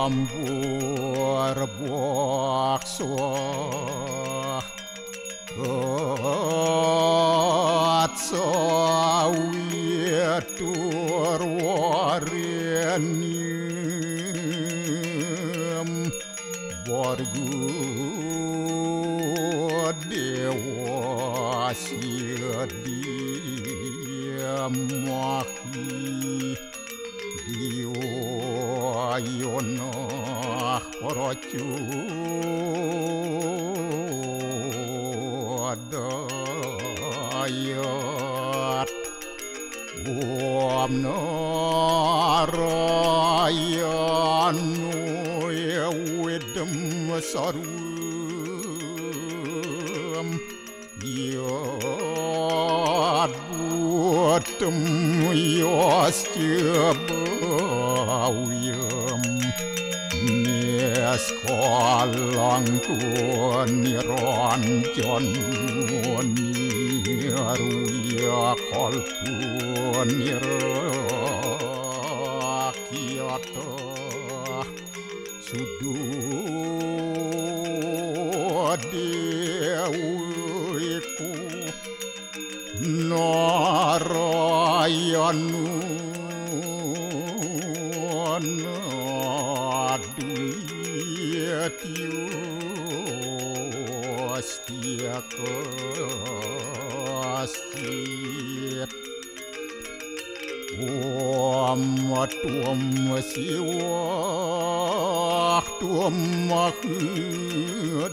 Ambur-bokso Atsawitur warenim Borgu dewa sidiamahi Diwa porocu dayat Om narayanu ewedem sarum yad buatem yasjabawiyam Neskolangku niranjan niruya kalku nirakyata sududewiku narayanu Astia kastit Tuam siwa Tuam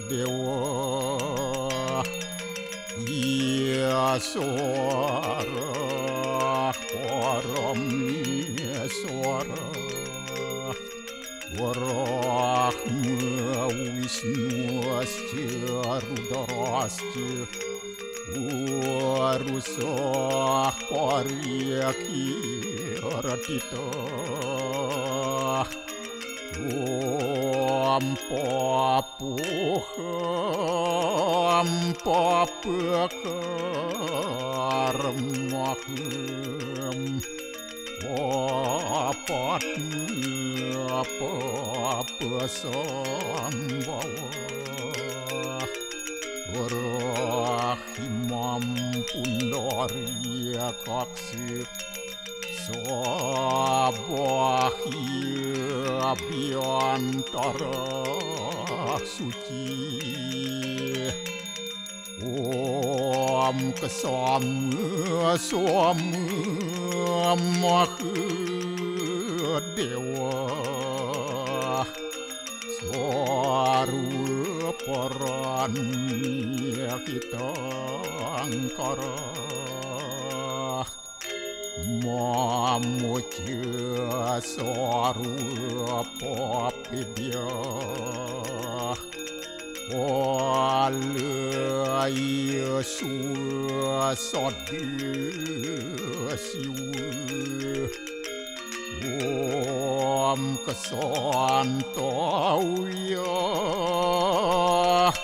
dewa Ia suara Param suara Warahma Wisnu asca Rudrasca Warusah Paryaki Ratita Ampapukaram apa sambawa Rahimam pundaria kaksir Sabahia biantara suci Om kesama dewa Swaru perannya kita angkara Mamuja swaru papidya Walaya suasadiya siwa Om kesantauya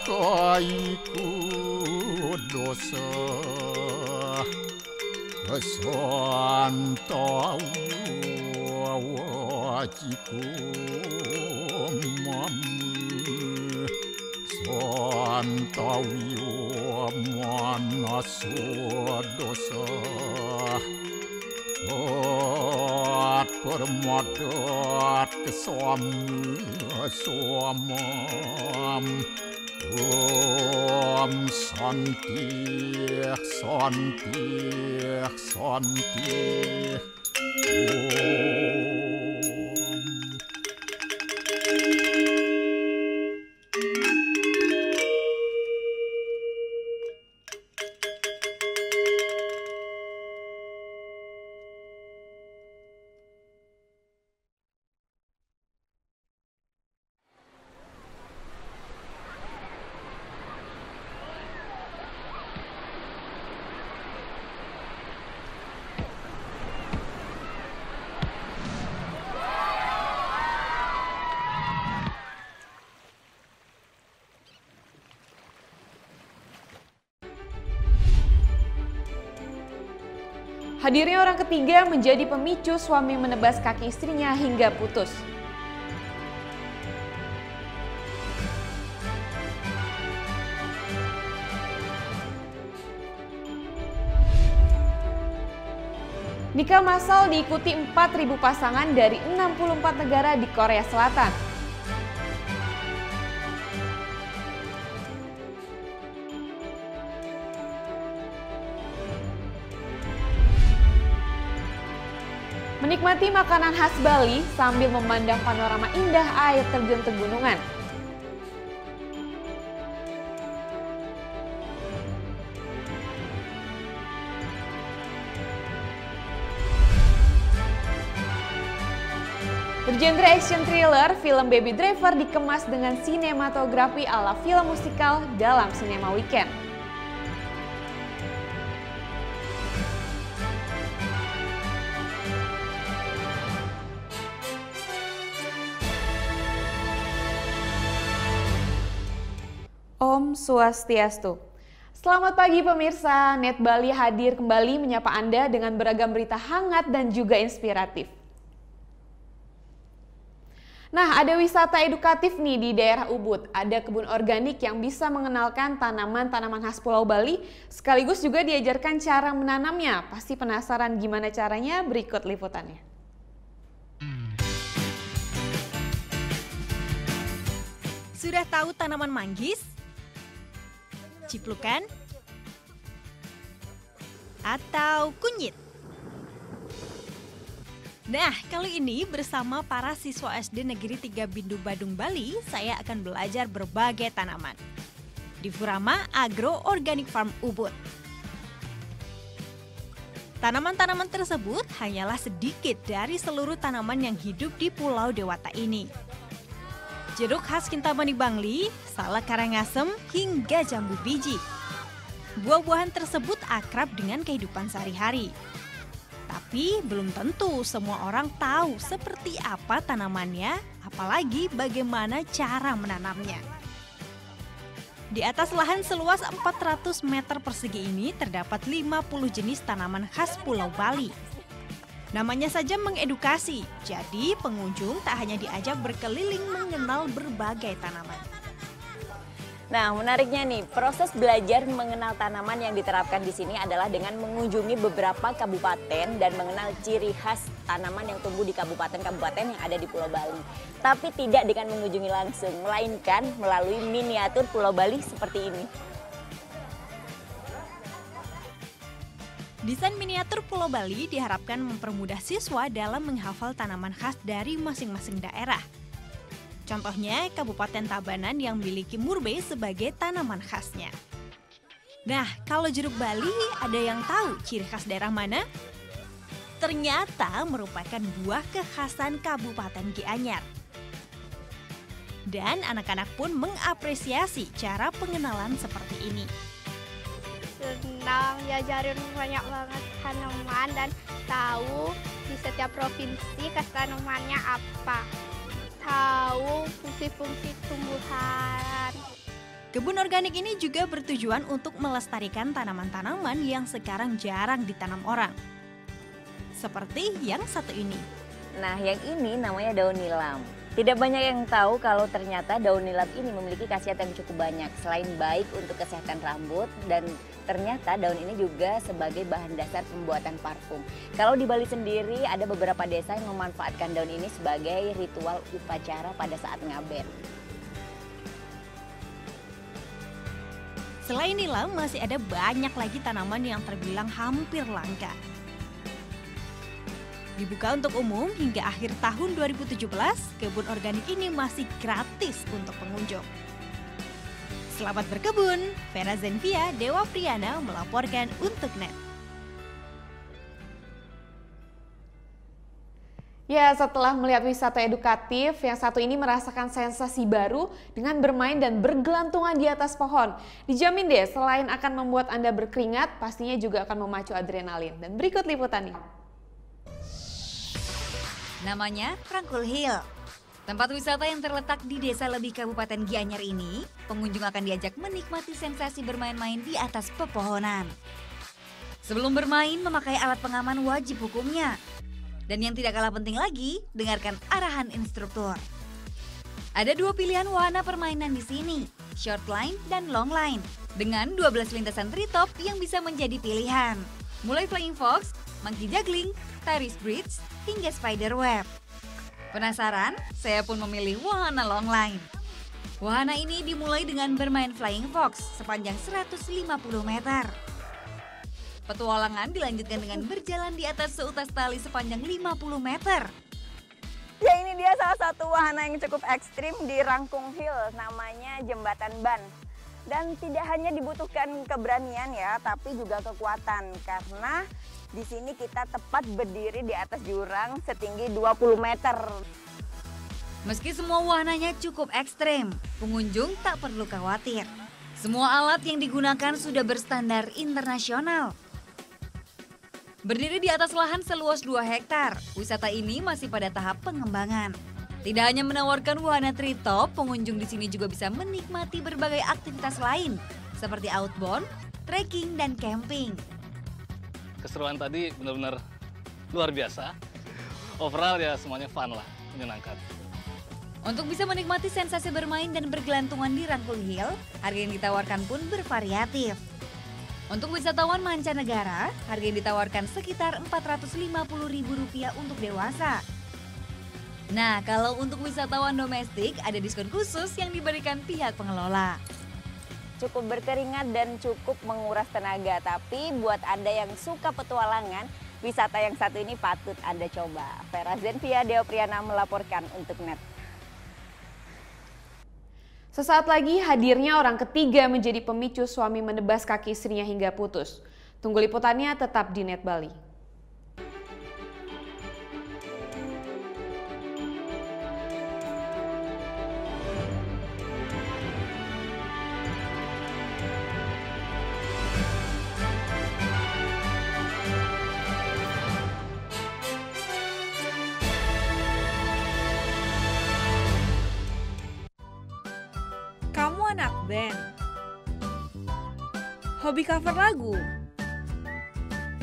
kaiku dosa Kesantauya wajiku mamu Santauya manasu dosa Permadat kesamam Om santi Hadirnya orang ketiga menjadi pemicu suami menebas kaki istrinya hingga putus. Nikah massal diikuti 4.000 pasangan dari 64 negara di Korea Selatan. Menikmati makanan khas Bali sambil memandang panorama indah air terjun pegunungan. Bergenre action thriller, film Baby Driver dikemas dengan sinematografi ala film musikal dalam Sinema Weekend. Om Swastiastu. Selamat pagi pemirsa, Net Bali hadir kembali menyapa Anda dengan beragam berita hangat dan juga inspiratif. Nah, ada wisata edukatif nih di daerah Ubud. Ada kebun organik yang bisa mengenalkan tanaman-tanaman khas Pulau Bali, sekaligus juga diajarkan cara menanamnya. Pasti penasaran gimana caranya? Berikut liputannya. Sudah tahu tanaman manggis? Ciplukan? Atau kunyit? Nah, kali ini bersama para siswa SD Negeri 3 Bindu Badung, Bali, saya akan belajar berbagai tanaman di Furama Agro Organic Farm Ubud. Tanaman-tanaman tersebut hanyalah sedikit dari seluruh tanaman yang hidup di Pulau Dewata ini. Jeruk khas Kintamani Bangli, salak karangasem, hingga jambu biji. Buah-buahan tersebut akrab dengan kehidupan sehari-hari. Tapi belum tentu semua orang tahu seperti apa tanamannya, apalagi bagaimana cara menanamnya. Di atas lahan seluas 400 meter persegi ini terdapat 50 jenis tanaman khas Pulau Bali. Namanya saja mengedukasi, jadi pengunjung tak hanya diajak berkeliling mengenal berbagai tanaman. Nah, menariknya nih, proses belajar mengenal tanaman yang diterapkan di sini adalah dengan mengunjungi beberapa kabupaten dan mengenal ciri khas tanaman yang tumbuh di kabupaten-kabupaten yang ada di Pulau Bali. Tapi tidak dengan mengunjungi langsung, melainkan melalui miniatur Pulau Bali seperti ini. Desain miniatur Pulau Bali diharapkan mempermudah siswa dalam menghafal tanaman khas dari masing-masing daerah. Contohnya Kabupaten Tabanan yang memiliki murbe sebagai tanaman khasnya. Nah, kalau jeruk Bali ada yang tahu ciri khas daerah mana? Ternyata merupakan buah kekhasan Kabupaten Gianyar. Dan anak-anak pun mengapresiasi cara pengenalan seperti ini. Senang diajarin banyak banget tanaman dan tahu di setiap provinsi khas tanamannya apa. Tahu fungsi-fungsi tumbuhan. Kebun organik ini juga bertujuan untuk melestarikan tanaman-tanaman yang sekarang jarang ditanam orang. Seperti yang satu ini. Nah, yang ini namanya daun nilam. Tidak banyak yang tahu kalau ternyata daun nilam ini memiliki khasiat yang cukup banyak. Selain baik untuk kesehatan rambut, dan ternyata daun ini juga sebagai bahan dasar pembuatan parfum. Kalau di Bali sendiri ada beberapa desa yang memanfaatkan daun ini sebagai ritual upacara pada saat ngaben. Selain nilam, masih ada banyak lagi tanaman yang terbilang hampir langka. Dibuka untuk umum hingga akhir tahun 2017, kebun organik ini masih gratis untuk pengunjung. Selamat berkebun, Vera Zenvia, Dewa Priyana melaporkan untuk NET. Ya, setelah melihat wisata edukatif, yang satu ini merasakan sensasi baru dengan bermain dan bergelantungan di atas pohon. Dijamin deh, selain akan membuat Anda berkeringat, pastinya juga akan memacu adrenalin. Dan berikut liputannya. Namanya Rangkul Hill. Tempat wisata yang terletak di Desa Lebih Kabupaten Gianyar ini, pengunjung akan diajak menikmati sensasi bermain-main di atas pepohonan. Sebelum bermain, memakai alat pengaman wajib hukumnya. Dan yang tidak kalah penting lagi, dengarkan arahan instruktur. Ada dua pilihan wahana permainan di sini, short line dan long line, dengan 12 lintasan treetop yang bisa menjadi pilihan. Mulai flying fox, monkey juggling, Tyrese bridge, hingga spider web. Penasaran? Saya pun memilih wahana long line. Wahana ini dimulai dengan bermain flying fox sepanjang 150 meter. Petualangan dilanjutkan dengan berjalan di atas seutas tali sepanjang 50 meter. Ya, ini dia salah satu wahana yang cukup ekstrim di Rangkung Hill, namanya Jembatan Ban. Dan tidak hanya dibutuhkan keberanian ya, tapi juga kekuatan. Karena di sini kita tepat berdiri di atas jurang setinggi 20 meter. Meski semua wahananya cukup ekstrem, pengunjung tak perlu khawatir. Semua alat yang digunakan sudah berstandar internasional. Berdiri di atas lahan seluas 2 hektar, wisata ini masih pada tahap pengembangan. Tidak hanya menawarkan wahana treetop, pengunjung di sini juga bisa menikmati berbagai aktivitas lain seperti outbound, trekking, dan camping. Keseruan tadi benar-benar luar biasa. Overall ya semuanya fun lah, menyenangkan. Untuk bisa menikmati sensasi bermain dan bergelantungan di Rangkung Hill, harga yang ditawarkan pun bervariatif. Untuk wisatawan mancanegara, harga yang ditawarkan sekitar Rp450.000 untuk dewasa. Nah, kalau untuk wisatawan domestik, ada diskon khusus yang diberikan pihak pengelola. Cukup berkeringat dan cukup menguras tenaga, tapi buat Anda yang suka petualangan, wisata yang satu ini patut Anda coba. Vera Zenvia Deopriana melaporkan untuk NET. Sesaat lagi hadirnya orang ketiga menjadi pemicu suami menebas kaki istrinya hingga putus. Tunggu liputannya tetap di NET Bali. Kamu anak band? Hobi cover lagu?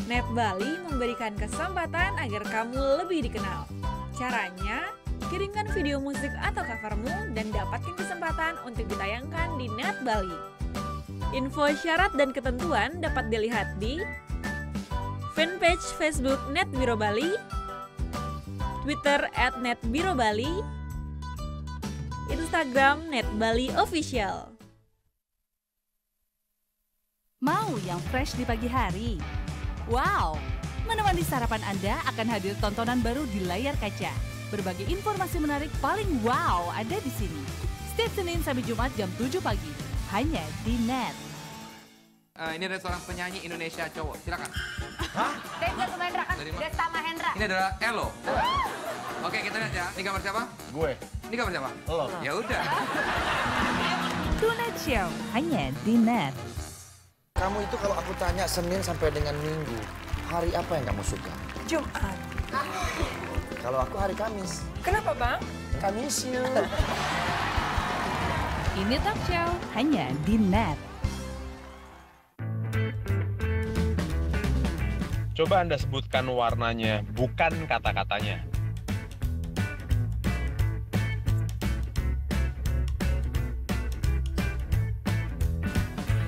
NET Bali memberikan kesempatan agar kamu lebih dikenal. Caranya, kirimkan video musik atau covermu dan dapatkan kesempatan untuk ditayangkan di NET Bali. Info syarat dan ketentuan dapat dilihat di fanpage Facebook NET Biro Bali, Twitter @NETBiroBali, Instagram NET Bali Official. Mau yang fresh di pagi hari? Wow! Menemani sarapan Anda akan hadir tontonan baru di layar kaca. Berbagai informasi menarik paling wow ada di sini. Setiap Senin sampai Jumat jam 7 pagi. Hanya di NET. Ini ada seorang penyanyi Indonesia cowok. Silakan. Hah? Desta Mahendra kan? Dari mana? Desta Mahendra. Ini adalah Elo. Oke, kita lihat ya. Ini gambar siapa? Gue. Ini gambar siapa? Lo. Ya udah. Tonight Show hanya di NET. Kamu itu kalau aku tanya Senin sampai dengan Minggu, hari apa yang kamu suka? Jumat. Kalau aku hari Kamis. Kenapa bang? Kamis yuk. Ini Talk Show hanya di NET. Coba Anda sebutkan warnanya, bukan kata-katanya.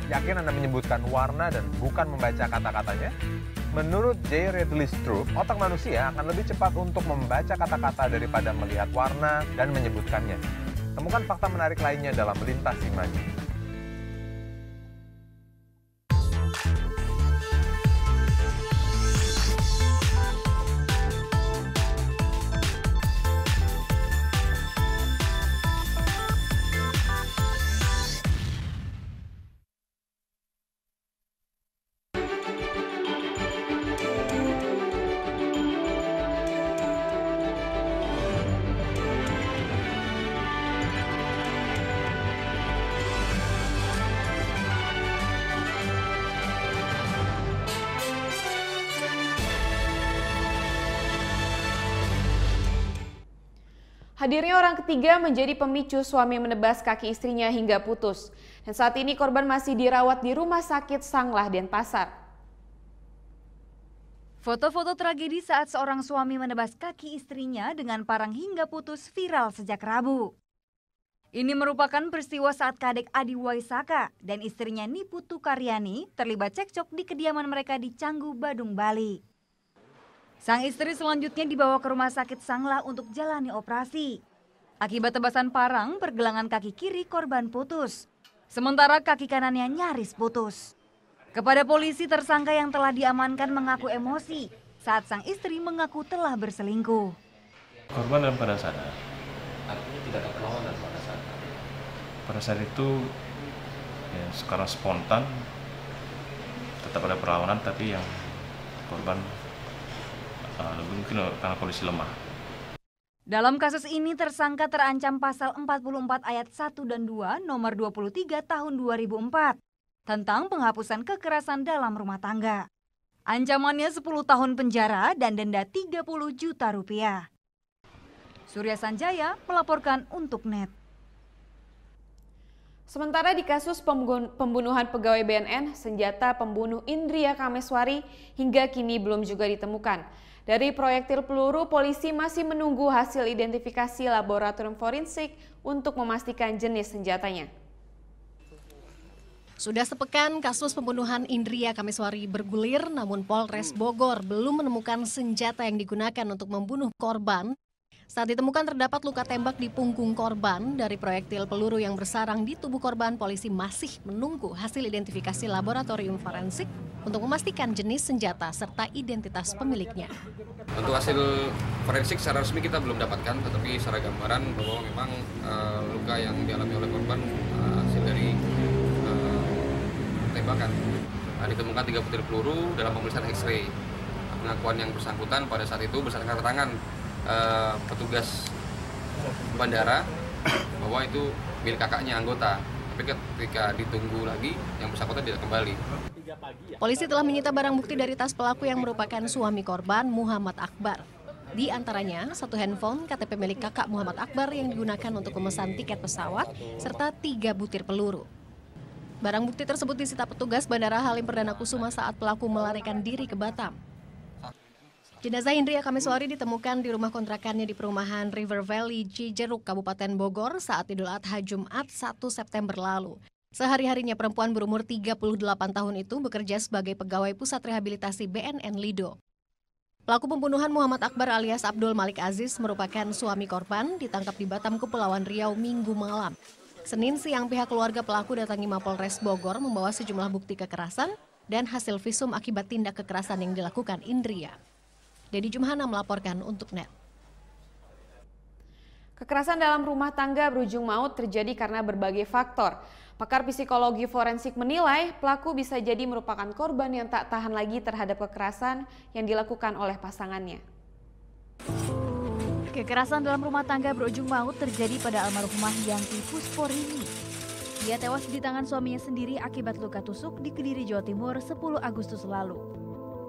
Yakin Anda menyebutkan warna dan bukan membaca kata-katanya? Menurut J. Radley Stroop, otak manusia akan lebih cepat untuk membaca kata-kata daripada melihat warna dan menyebutkannya. Temukan fakta menarik lainnya dalam Melintas Imaji. Hadirnya orang ketiga menjadi pemicu suami menebas kaki istrinya hingga putus. Dan saat ini korban masih dirawat di Rumah Sakit Sanglah, Denpasar. Foto-foto tragedi saat seorang suami menebas kaki istrinya dengan parang hingga putus viral sejak Rabu. Ini merupakan peristiwa saat kadek Adi Waisaka dan istrinya Niputu Karyani terlibat cekcok di kediaman mereka di Canggu, Badung, Bali. Sang istri selanjutnya dibawa ke rumah sakit Sangla untuk jalani operasi. Akibat tebasan parang, pergelangan kaki kiri korban putus. Sementara kaki kanannya nyaris putus. Kepada polisi, tersangka yang telah diamankan mengaku emosi saat sang istri mengaku telah berselingkuh. Korban dalam keadaan sadar. Artinya tidak ada perlawanan pada saat itu. Pada saat itu, ya sekarang spontan, tetap ada perlawanan, tapi yang korban lebih mungkin karena kondisi lemah. Dalam kasus ini tersangka terancam pasal 44 ayat 1 dan 2 nomor 23 tahun 2004 tentang penghapusan kekerasan dalam rumah tangga. Ancamannya 10 tahun penjara dan denda 30 juta rupiah. Surya Sanjaya melaporkan untuk NET. Sementara di kasus pembunuhan pegawai BNN, senjata pembunuh Indria Kameswari hingga kini belum juga ditemukan. Dari proyektil peluru, polisi masih menunggu hasil identifikasi laboratorium forensik untuk memastikan jenis senjatanya. Sudah sepekan kasus pembunuhan Indria Kameswari bergulir, namun Polres Bogor belum menemukan senjata yang digunakan untuk membunuh korban. Saat ditemukan terdapat luka tembak di punggung korban. Dari proyektil peluru yang bersarang di tubuh korban, polisi masih menunggu hasil identifikasi laboratorium forensik untuk memastikan jenis senjata serta identitas pemiliknya. Untuk hasil forensik secara resmi kita belum dapatkan, tetapi secara gambaran bahwa memang luka yang dialami oleh korban hasil dari tembakan. Ditemukan 3 butir peluru dalam pemeriksaan X-ray. Pengakuan yang bersangkutan pada saat itu berdasarkan keterangan petugas bandara bahwa itu milik kakaknya anggota, tapi ketika ditunggu lagi yang bersangkutan tidak kembali. Polisi telah menyita barang bukti dari tas pelaku yang merupakan suami korban, Muhammad Akbar. Di antaranya 1 handphone KTP milik kakak Muhammad Akbar yang digunakan untuk memesan tiket pesawat serta 3 butir peluru. Barang bukti tersebut disita petugas Bandara Halim Perdana Kusuma saat pelaku melarikan diri ke Batam. Jenazah Indria Kameswari ditemukan di rumah kontrakannya di perumahan River Valley, Cijeruk, Kabupaten Bogor saat Idul Adha Jumat 1 September lalu. Sehari-harinya perempuan berumur 38 tahun itu bekerja sebagai pegawai pusat rehabilitasi BNN Lido. Pelaku pembunuhan Muhammad Akbar alias Abdul Malik Aziz merupakan suami korban, ditangkap di Batam, Kepulauan Riau Minggu malam. Senin siang pihak keluarga pelaku datangi Mapolres Bogor membawa sejumlah bukti kekerasan dan hasil visum akibat tindak kekerasan yang dilakukan Indria. Dedi Jumhana melaporkan untuk NET. Kekerasan dalam rumah tangga berujung maut terjadi karena berbagai faktor. Pakar psikologi forensik menilai pelaku bisa jadi merupakan korban yang tak tahan lagi terhadap kekerasan yang dilakukan oleh pasangannya. Kekerasan dalam rumah tangga berujung maut terjadi pada almarhumah Yanti Pusporini. Dia tewas di tangan suaminya sendiri akibat luka tusuk di Kediri, Jawa Timur 10 Agustus lalu.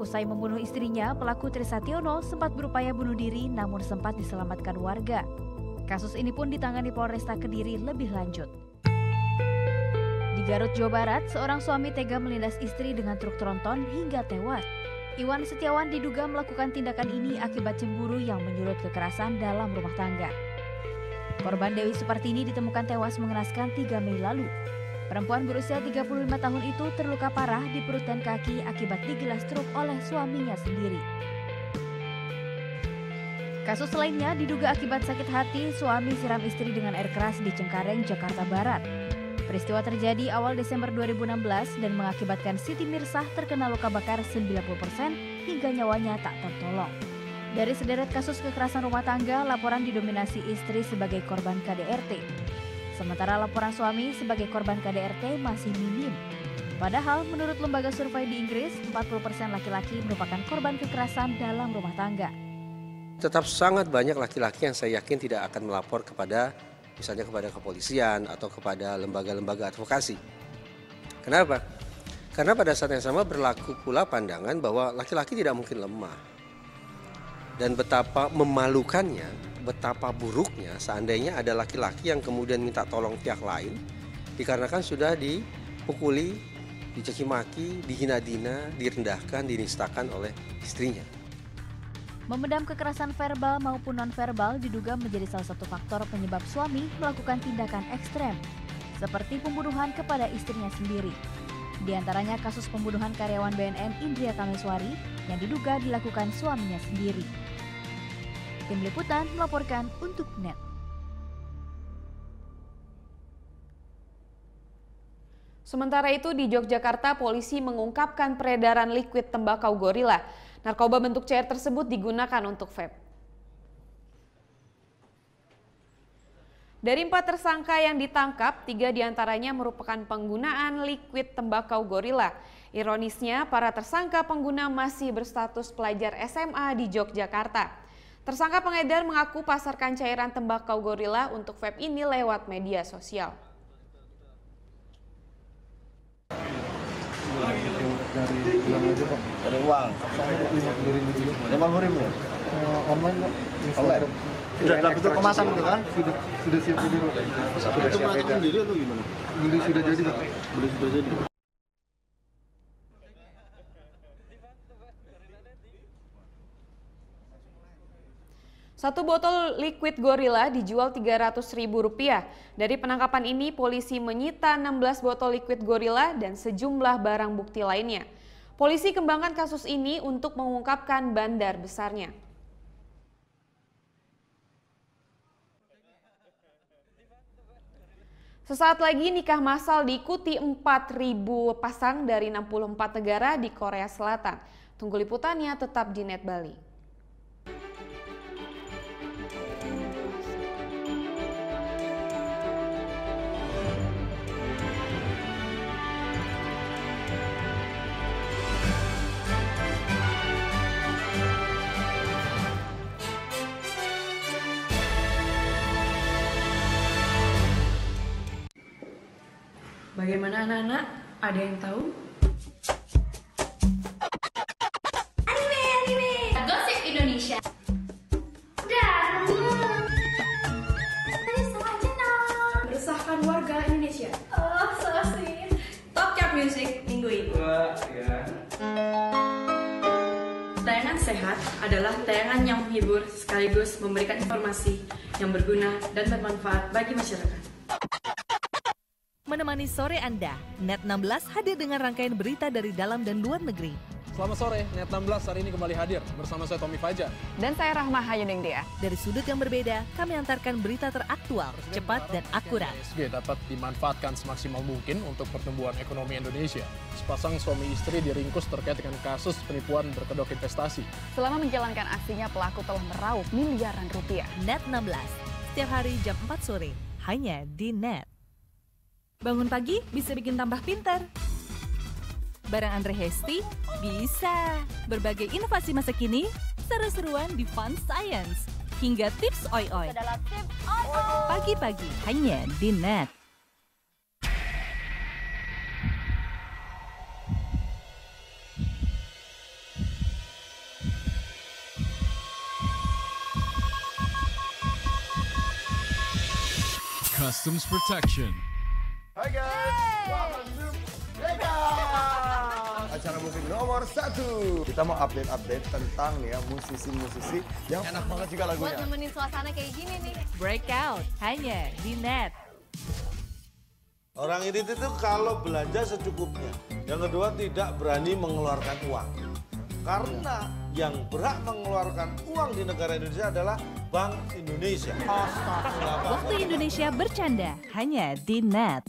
Usai membunuh istrinya, pelaku Trisationo sempat berupaya bunuh diri namun sempat diselamatkan warga. Kasus ini pun ditangani Polresta Kediri lebih lanjut. Di Garut, Jawa Barat, seorang suami tega melindas istri dengan truk tronton hingga tewas. Iwan Setiawan diduga melakukan tindakan ini akibat cemburu yang menyulut kekerasan dalam rumah tangga. Korban Dewi Supartini ditemukan tewas mengenaskan 3 Mei lalu. Perempuan berusia 35 tahun itu terluka parah di perut dan kaki akibat digilas truk oleh suaminya sendiri. Kasus lainnya diduga akibat sakit hati, suami siram istri dengan air keras di Cengkareng, Jakarta Barat. Peristiwa terjadi awal Desember 2016 dan mengakibatkan Siti Mirsah terkena luka bakar 90% hingga nyawanya tak tertolong. Dari sederet kasus kekerasan rumah tangga, laporan didominasi istri sebagai korban KDRT. Sementara laporan suami sebagai korban KDRT masih minim. Padahal menurut lembaga survei di Inggris, 40% laki-laki merupakan korban kekerasan dalam rumah tangga. Tetap sangat banyak laki-laki yang saya yakin tidak akan melapor kepada, misalnya kepada kepolisian atau kepada lembaga-lembaga advokasi. Kenapa? Karena pada saat yang sama berlaku pula pandangan bahwa laki-laki tidak mungkin lemah. Dan betapa memalukannya, betapa buruknya seandainya ada laki-laki yang kemudian minta tolong pihak lain dikarenakan sudah dipukuli, dicaci maki, dihina-hina, direndahkan, dinistakan oleh istrinya. Memendam kekerasan verbal maupun non-verbal diduga menjadi salah satu faktor penyebab suami melakukan tindakan ekstrem, seperti pembunuhan kepada istrinya sendiri. Di antaranya kasus pembunuhan karyawan BNN Indria Kameswari yang diduga dilakukan suaminya sendiri. Tim Liputan melaporkan untuk NET. Sementara itu di Yogyakarta, polisi mengungkapkan peredaran liquid tembakau gorila. Narkoba bentuk cair tersebut digunakan untuk vape. Dari 4 tersangka yang ditangkap, 3 diantaranya merupakan penggunaan liquid tembakau gorila. Ironisnya, para tersangka pengguna masih berstatus pelajar SMA di Yogyakarta. Tersangka pengedar mengaku pasarkan cairan tembakau gorila untuk vape ini lewat media sosial. Dari uang. 50.000 ya? Online kok. Online. Sudah dapat bentuk kemasan itu kan? Sudah siap jadi. Itu mereka sendiri atau gimana? Beli sudah jadi Pak. Beli sudah jadi. Satu botol liquid gorila dijual Rp300.000. Dari penangkapan ini, polisi menyita 16 botol liquid gorila dan sejumlah barang bukti lainnya. Polisi kembangkan kasus ini untuk mengungkapkan bandar besarnya. Sesaat lagi nikah massal diikuti 4.000 pasang dari 64 negara di Korea Selatan. Tunggu liputannya tetap di Net Bali. Bagaimana anak-anak? Ada yang tahu? Anime. Gosip Indonesia. Dan meresahkan warga Indonesia. Oh, so sweet. Top Chart Music minggu ini. Tayangan sehat adalah tayangan yang menghibur sekaligus memberikan informasi yang berguna dan bermanfaat bagi masyarakat. Menemani sore Anda, Net 16 hadir dengan rangkaian berita dari dalam dan luar negeri. Selamat sore, Net 16 hari ini kembali hadir bersama saya Tommy Fajar. Dan saya Rahma Hayuningdia. Dari sudut yang berbeda, kami antarkan berita teraktual, cepat dan akurat. ESG dapat dimanfaatkan semaksimal mungkin untuk pertumbuhan ekonomi Indonesia. Sepasang suami istri diringkus terkait dengan kasus penipuan berkedok investasi. Selama menjalankan aksinya, pelaku telah meraup miliaran rupiah. Net 16, setiap hari jam 4 sore, hanya di Net. Bangun pagi bisa bikin tambah pintar. Barang Andre Hesti bisa. Berbagai inovasi masa kini, seru-seruan di Fun Science. Hingga tips oi-oi. Pagi-pagi hanya di Net. Customs Protection. Hai guys, welcome to Breakout, acara musik nomor 1. Kita mau update tentang nih ya musisi-musisi yang enak banget juga lagunya. Buat nemenin suasana kayak gini nih. Breakout hanya di Net. Orang ini tuh kalau belanja secukupnya. Yang kedua tidak berani mengeluarkan uang. Karena yang berhak mengeluarkan uang di negara Indonesia adalah Bank Indonesia. Waktu Indonesia bercanda hanya di Net.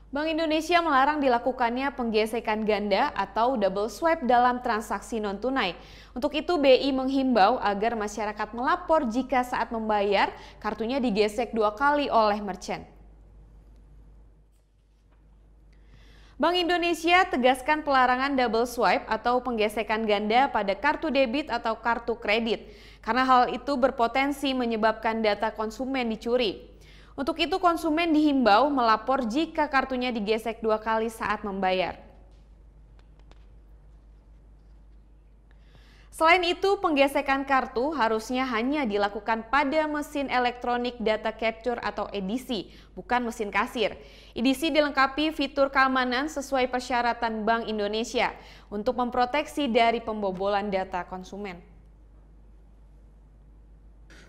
Bank Indonesia melarang dilakukannya penggesekan ganda atau double swipe dalam transaksi non-tunai. Untuk itu BI menghimbau agar masyarakat melapor jika saat membayar kartunya digesek 2 kali oleh merchant. Bank Indonesia tegaskan pelarangan double swipe atau penggesekan ganda pada kartu debit atau kartu kredit, karena hal itu berpotensi menyebabkan data konsumen dicuri. Untuk itu konsumen dihimbau melapor jika kartunya digesek 2 kali saat membayar. Selain itu, penggesekan kartu harusnya hanya dilakukan pada mesin elektronik data capture atau EDC, bukan mesin kasir. EDC dilengkapi fitur keamanan sesuai persyaratan Bank Indonesia untuk memproteksi dari pembobolan data konsumen.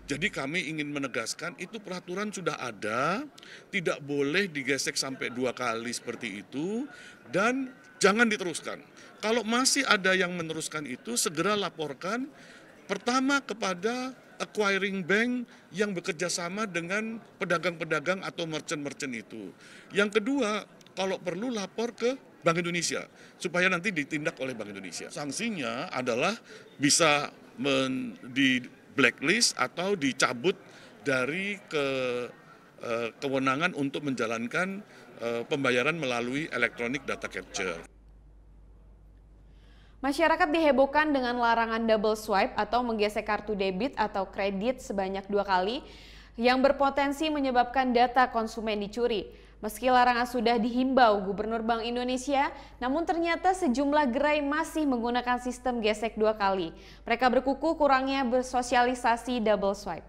Jadi kami ingin menegaskan itu peraturan sudah ada, tidak boleh digesek sampai 2 kali seperti itu, dan jangan diteruskan. Kalau masih ada yang meneruskan itu, segera laporkan pertama kepada acquiring bank yang bekerja sama dengan pedagang-pedagang atau merchant-merchant itu. Yang kedua, kalau perlu lapor ke Bank Indonesia, supaya nanti ditindak oleh Bank Indonesia. Sanksinya adalah bisa di blacklist atau dicabut dari kewenangan untuk menjalankan pembayaran melalui electronic data capture. Masyarakat dihebohkan dengan larangan double swipe atau menggesek kartu debit atau kredit sebanyak 2 kali yang berpotensi menyebabkan data konsumen dicuri. Meski larangan sudah dihimbau Gubernur Bank Indonesia, namun ternyata sejumlah gerai masih menggunakan sistem gesek 2 kali. Mereka berkuku kurangnya bersosialisasi double swipe.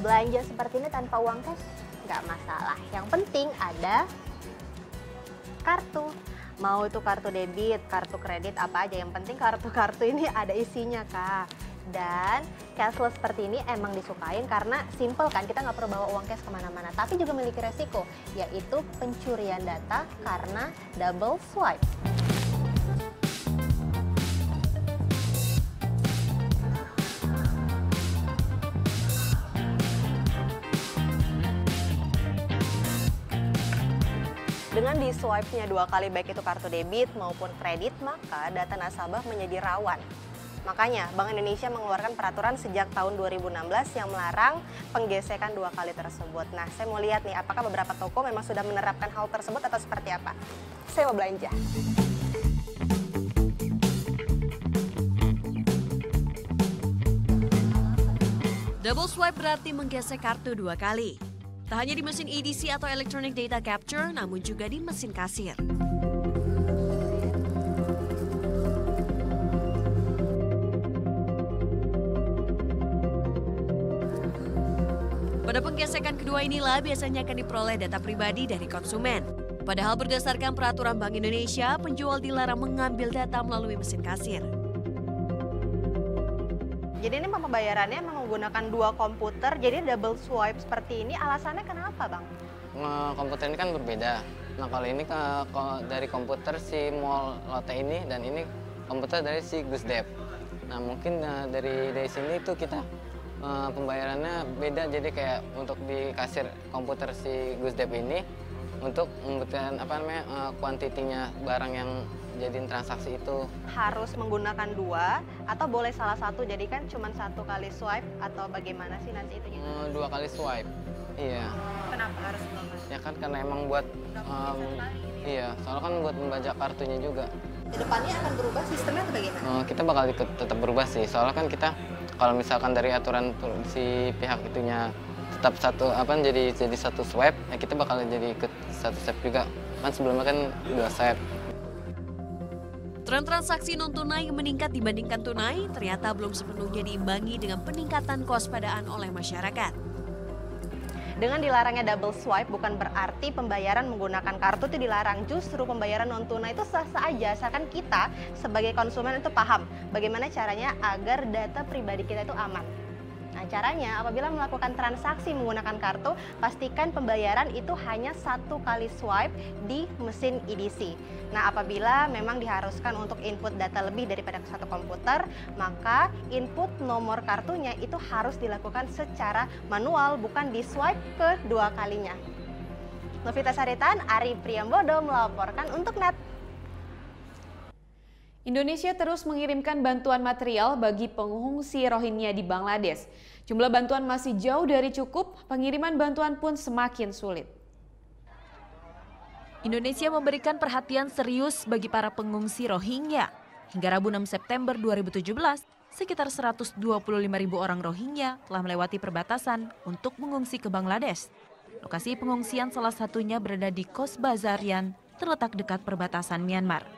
Belanja seperti ini tanpa uang cash nggak masalah. Yang penting ada kartu. Mau itu kartu debit, kartu kredit, apa aja. Yang penting kartu-kartu ini ada isinya, Kak. Dan cashless seperti ini emang disukain karena simple kan, kita nggak perlu bawa uang cash kemana-mana. Tapi juga memiliki resiko, yaitu pencurian data karena double swipe. Dengan di swipe-nya 2 kali baik itu kartu debit maupun kredit, maka data nasabah menjadi rawan. Makanya Bank Indonesia mengeluarkan peraturan sejak tahun 2016 yang melarang penggesekan 2 kali tersebut. Nah, saya mau lihat nih apakah beberapa toko memang sudah menerapkan hal tersebut atau seperti apa. Saya mau belanja. Double swipe berarti menggesek kartu 2 kali. Tak hanya di mesin EDC atau Electronic Data Capture, namun juga di mesin kasir. Pada penggesekan kedua inilah biasanya akan diperoleh data pribadi dari konsumen. Padahal berdasarkan peraturan Bank Indonesia, penjual dilarang mengambil data melalui mesin kasir. Jadi ini pembayarannya menggunakan 2 komputer, jadi double swipe seperti ini, alasannya kenapa, Bang? Komputer ini kan berbeda. Nah, kalau ini dari komputer si Mall Lotte ini, dan ini komputer dari si Gusdep. Nah, mungkin dari sini itu kita pembayarannya beda, jadi kayak untuk di kasir komputer si Gusdep ini, untuk membuktikan kuantitinya barang yang jadiin transaksi itu. Harus menggunakan 2 atau boleh salah satu, jadi kan cuma 1 kali swipe atau bagaimana sih nanti itu? 2 kali swipe, iya. Kenapa harus 2 kali? Ya kan karena emang buat, iya, soalnya kan buat membaca kartunya juga. Kedepannya akan berubah sistemnya atau bagaimana? Kita bakal tetap berubah sih, soalnya kan kita kalau misalkan dari aturan si pihak itunya tetap jadi 1 swipe, ya kita bakal jadi ikut 1 swipe juga. Kan sebelumnya kan 2 swipe. Tren transaksi non-tunai yang meningkat dibandingkan tunai ternyata belum sepenuhnya diimbangi dengan peningkatan kewaspadaan oleh masyarakat. Dengan dilarangnya double swipe bukan berarti pembayaran menggunakan kartu itu dilarang. Justru pembayaran non-tunai itu sah-sah aja, asalkan kita sebagai konsumen itu paham bagaimana caranya agar data pribadi kita itu aman. Nah, caranya apabila melakukan transaksi menggunakan kartu, pastikan pembayaran itu hanya 1 kali swipe di mesin EDC. Nah, apabila memang diharuskan untuk input data lebih daripada 1 komputer, maka input nomor kartunya itu harus dilakukan secara manual, bukan di swipe ke 2 kalinya. Novita Saritan, Ari Priambodo melaporkan untuk NET. Indonesia terus mengirimkan bantuan material bagi pengungsi Rohingya di Bangladesh. Jumlah bantuan masih jauh dari cukup, pengiriman bantuan pun semakin sulit. Indonesia memberikan perhatian serius bagi para pengungsi Rohingya. Hingga Rabu 6 September 2017, sekitar 125.000 orang Rohingya telah melewati perbatasan untuk mengungsi ke Bangladesh. Lokasi pengungsian salah satunya berada di Cox's Bazar yang terletak dekat perbatasan Myanmar.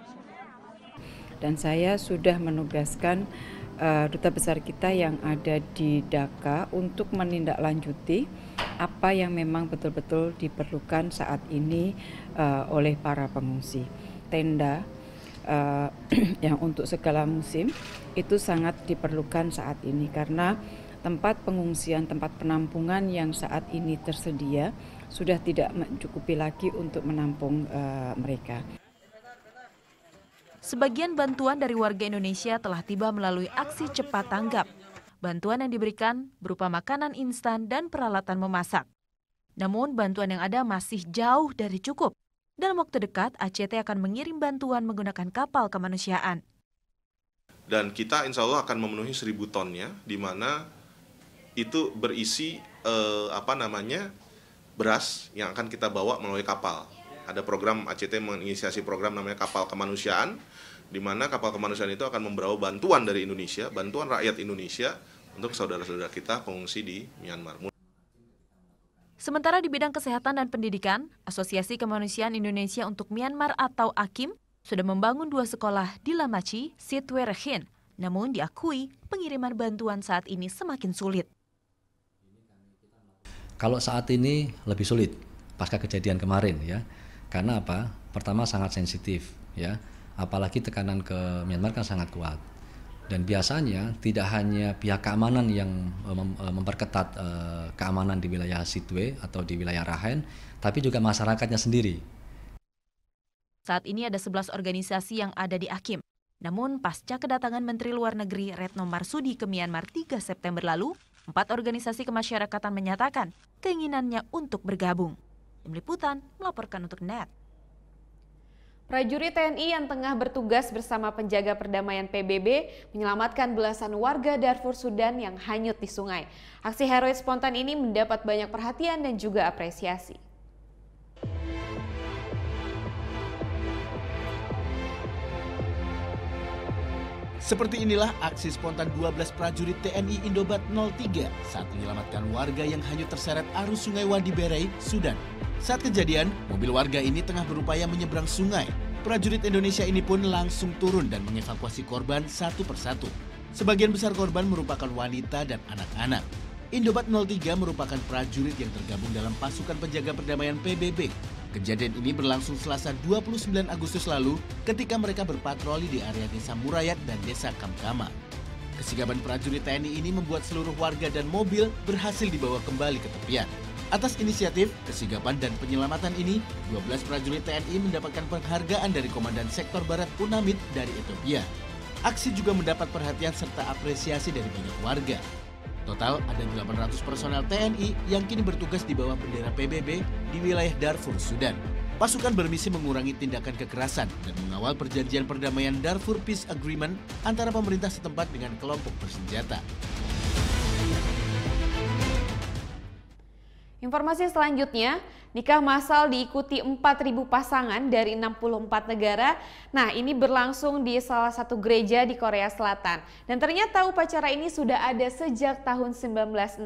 Dan saya sudah menugaskan duta besar kita yang ada di Dhaka untuk menindaklanjuti apa yang memang betul-betul diperlukan saat ini oleh para pengungsi. Tenda yang untuk segala musim itu sangat diperlukan saat ini karena tempat pengungsian, tempat penampungan yang saat ini tersedia sudah tidak mencukupi lagi untuk menampung mereka. Sebagian bantuan dari warga Indonesia telah tiba melalui aksi cepat tanggap. Bantuan yang diberikan berupa makanan instan dan peralatan memasak. Namun bantuan yang ada masih jauh dari cukup. Dalam waktu dekat, ACT akan mengirim bantuan menggunakan kapal kemanusiaan. Dan kita insya Allah akan memenuhi 1.000 tonnya, di mana itu berisi beras yang akan kita bawa melalui kapal. Ada program ACT menginisiasi program namanya Kapal Kemanusiaan, di mana kapal kemanusiaan itu akan membawa bantuan dari Indonesia, bantuan rakyat Indonesia untuk saudara-saudara kita pengungsi di Myanmar. Sementara di bidang kesehatan dan pendidikan, Asosiasi Kemanusiaan Indonesia untuk Myanmar atau AKIM sudah membangun 2 sekolah di Lamachi, Sitwe Rehin. Namun diakui pengiriman bantuan saat ini semakin sulit. Kalau saat ini lebih sulit pasca kejadian kemarin ya. Karena apa? Pertama sangat sensitif ya. Apalagi tekanan ke Myanmar kan sangat kuat. Dan biasanya tidak hanya pihak keamanan yang memperketat keamanan di wilayah Sitwe atau di wilayah Rakhine, tapi juga masyarakatnya sendiri. Saat ini ada 11 organisasi yang ada di AKIM. Namun pasca kedatangan Menteri Luar Negeri Retno Marsudi ke Myanmar 3 September lalu, 4 organisasi kemasyarakatan menyatakan keinginannya untuk bergabung. Tim Liputan melaporkan untuk NET. Prajurit TNI yang tengah bertugas bersama penjaga perdamaian PBB menyelamatkan belasan warga Darfur Sudan yang hanyut di sungai. Aksi heroik spontan ini mendapat banyak perhatian dan juga apresiasi. Seperti inilah aksi spontan 12 prajurit TNI Indobat 03 saat menyelamatkan warga yang hanyut terseret arus sungai Wadi Berei, Sudan. Saat kejadian, mobil warga ini tengah berupaya menyeberang sungai. Prajurit Indonesia ini pun langsung turun dan mengevakuasi korban satu persatu. Sebagian besar korban merupakan wanita dan anak-anak. Indobat 03 merupakan prajurit yang tergabung dalam pasukan penjaga perdamaian PBB. Kejadian ini berlangsung Selasa 29 Agustus lalu ketika mereka berpatroli di area Desa Murayat dan Desa Kamkama. Kesigapan prajurit TNI ini membuat seluruh warga dan mobil berhasil dibawa kembali ke tepian. Atas inisiatif, kesigapan dan penyelamatan ini, 12 prajurit TNI mendapatkan penghargaan dari Komandan Sektor Barat UNAMID dari Ethiopia. Aksi juga mendapat perhatian serta apresiasi dari banyak warga. Total ada 800 personel TNI yang kini bertugas di bawah bendera PBB di wilayah Darfur, Sudan. Pasukan bermisi mengurangi tindakan kekerasan dan mengawal perjanjian perdamaian Darfur Peace Agreement antara pemerintah setempat dengan kelompok bersenjata. Informasi selanjutnya, nikah massal diikuti 4.000 pasangan dari 64 negara. Nah, ini berlangsung di salah satu gereja di Korea Selatan. Dan ternyata upacara ini sudah ada sejak tahun 1960.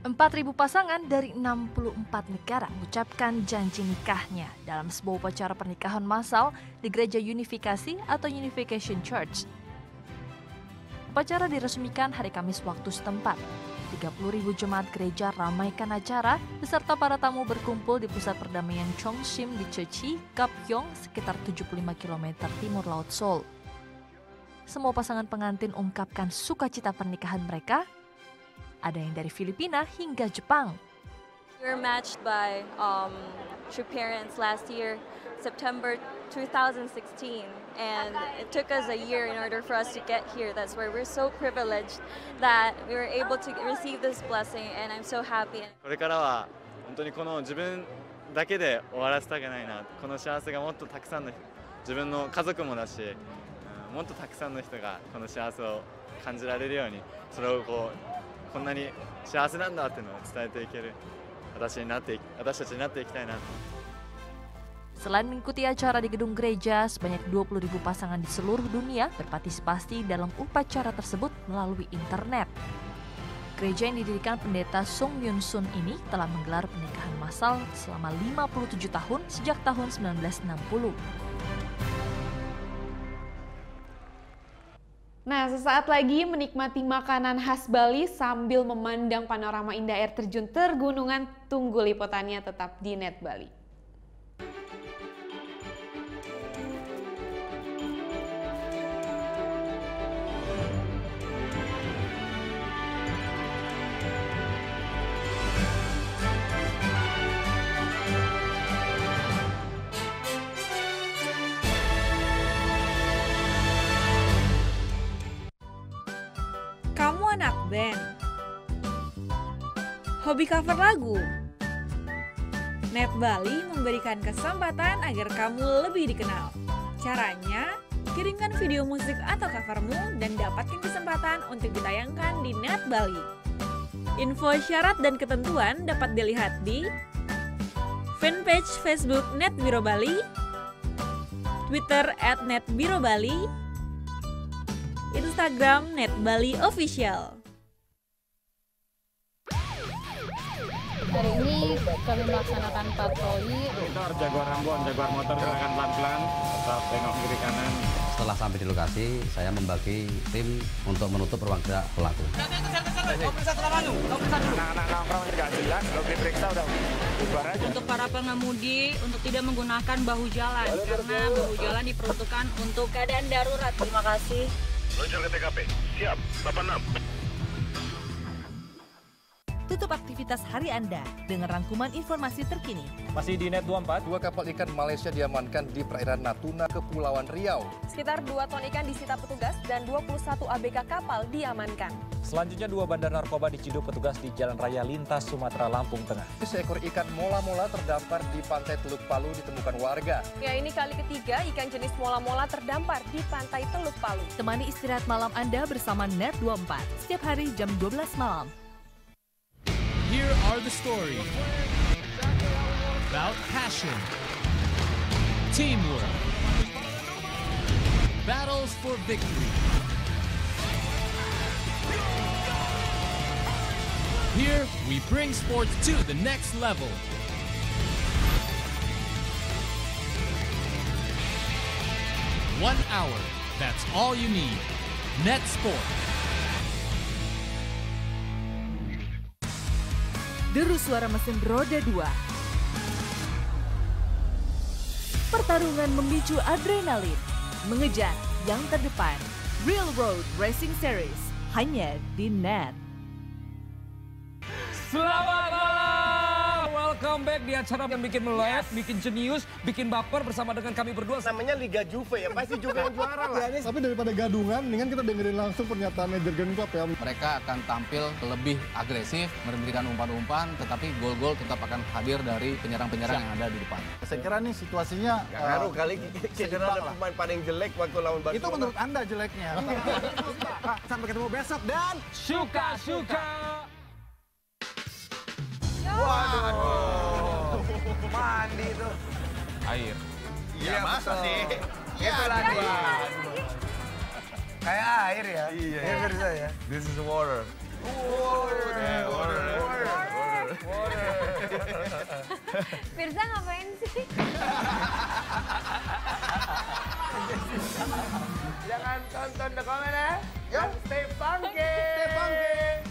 4.000 pasangan dari 64 negara mengucapkan janji nikahnya dalam sebuah upacara pernikahan massal di Gereja Unifikasi atau Unification Church. Upacara diresmikan hari Kamis waktu setempat. 30.000 jemaat gereja ramaikan acara beserta para tamu berkumpul di pusat perdamaian Chongshim di Chechi, Gapyeong, sekitar 75 km timur laut Seoul. Semua pasangan pengantin ungkapkan sukacita pernikahan mereka. Ada yang dari Filipina hingga Jepang. We were matched by True Parents last year, September 2016, and it took us a year in order for us to get here. That's why we're so privileged that we were able to receive this blessing, and I'm so happy. これからは本本当にこの自分だけで終わらせたくないな、この幸せがもっとたくさんの自分の家族もだし、もっとたくさんの人がこの幸せを感じられるように、それをこんなに幸せなんだっていうのを伝えていける私たちになっていきたいな。Selain mengikuti acara di gedung gereja, sebanyak 20.000 pasangan di seluruh dunia berpartisipasi dalam upacara tersebut melalui internet. Gereja yang didirikan pendeta Sung Myun Sun ini telah menggelar pernikahan massal selama 57 tahun sejak tahun 1960. Nah, sesaat lagi menikmati makanan khas Bali sambil memandang panorama indah air terjun Tergunungan. Tunggu liputannya tetap di Net Bali. Kamu anak band? Hobi cover lagu? Net Bali memberikan kesempatan agar kamu lebih dikenal. Caranya, kirimkan video musik atau covermu dan dapatkan kesempatan untuk ditayangkan di Net Bali. Info syarat dan ketentuan dapat dilihat di fanpage Facebook Net Biro Bali, Twitter @netbirobali, Instagram Net Bali Official. Hari ini kami melaksanakan patroli. Kita harus jagoan Ambon, jagoan motor gerakan pelan-pelan, tetap tengok kiri kanan. Setelah sampai di lokasi, saya membagi tim untuk menutup ruang gerak pelaku. Anak-anak nongkrong juga jelas, belum diperiksa udah bubar aja. Untuk para pengemudi, untuk tidak menggunakan bahu jalan, karena bahu jalan diperuntukkan untuk keadaan darurat. Terima kasih. Meluncur ke TKP, siap, 86. Tutup aktivitas hari Anda dengan rangkuman informasi terkini. Masih di Net 24, 2 kapal ikan Malaysia diamankan di perairan Natuna, Kepulauan Riau. Sekitar 2 ton ikan disita petugas dan 21 ABK kapal diamankan. Selanjutnya 2 bandar narkoba diciduk petugas di Jalan Raya Lintas, Sumatera, Lampung Tengah. Seekor ikan mola-mola terdampar di pantai Teluk Palu ditemukan warga. Ya, ini kali ketiga ikan jenis mola-mola terdampar di pantai Teluk Palu. Temani istirahat malam Anda bersama Net 24, setiap hari jam 12 malam. Here are the stories about passion, teamwork, battles for victory. Here we bring sports to the next level. One hour, that's all you need. Net Sport. Deru suara mesin roda 2. Pertarungan memicu adrenalin, mengejar yang terdepan. Real Road Racing Series, hanya di Net. Selamat malam, welcome back di acara yang bikin melek, bikin jenius, bikin baper bersama dengan kami berdua. Namanya Liga Juve ya, pasti Juve yang juara lah. Tapi daripada gadungan, mendingan kita dengerin langsung pernyataannya Jurgen Klopp ya. Mereka akan tampil lebih agresif, memberikan umpan-umpan, tetapi gol-gol tetap akan hadir dari penyerang-penyerang yang ada di depan. Saya kira nih situasinya Gak ngaruh kali cedera ada pemain paling jelek waktu lawan Barcelona. Itu menurut Anda jeleknya. Sampai ketemu besok dan suka-suka. Waduh, mandi tuh. Air. Iya, masa sih? Itu lagi. Kayak air ya? Iya. Ya, Firza ya? This is water. Water. Firza ngapain sih? Jangan tonton The Comment ya. Yuk, stay funky. Stay funky.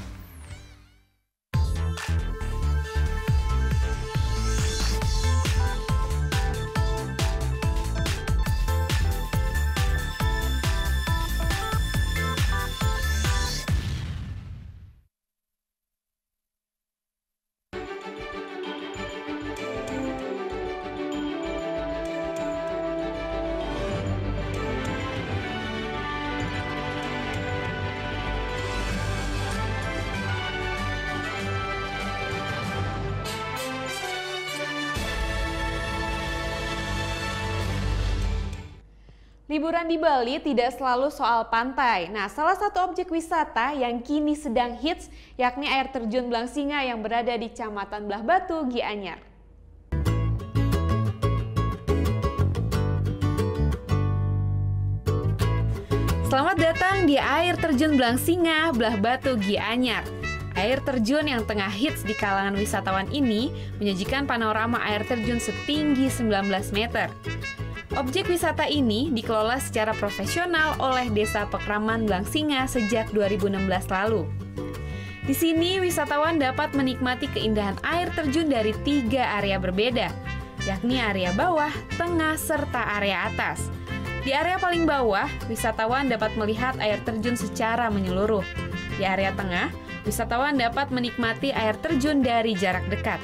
Liburan di Bali tidak selalu soal pantai. Nah, salah satu objek wisata yang kini sedang hits yakni air terjun Blangsinga yang berada di Kecamatan Belah Batu, Gianyar. Selamat datang di air terjun Blangsinga, Belah Batu, Gianyar. Air terjun yang tengah hits di kalangan wisatawan ini menyajikan panorama air terjun setinggi 19 meter. Objek wisata ini dikelola secara profesional oleh Desa Pekraman Blangsinga sejak 2016 lalu. Di sini wisatawan dapat menikmati keindahan air terjun dari 3 area berbeda, yakni area bawah, tengah, serta area atas. Di area paling bawah, wisatawan dapat melihat air terjun secara menyeluruh. Di area tengah, wisatawan dapat menikmati air terjun dari jarak dekat.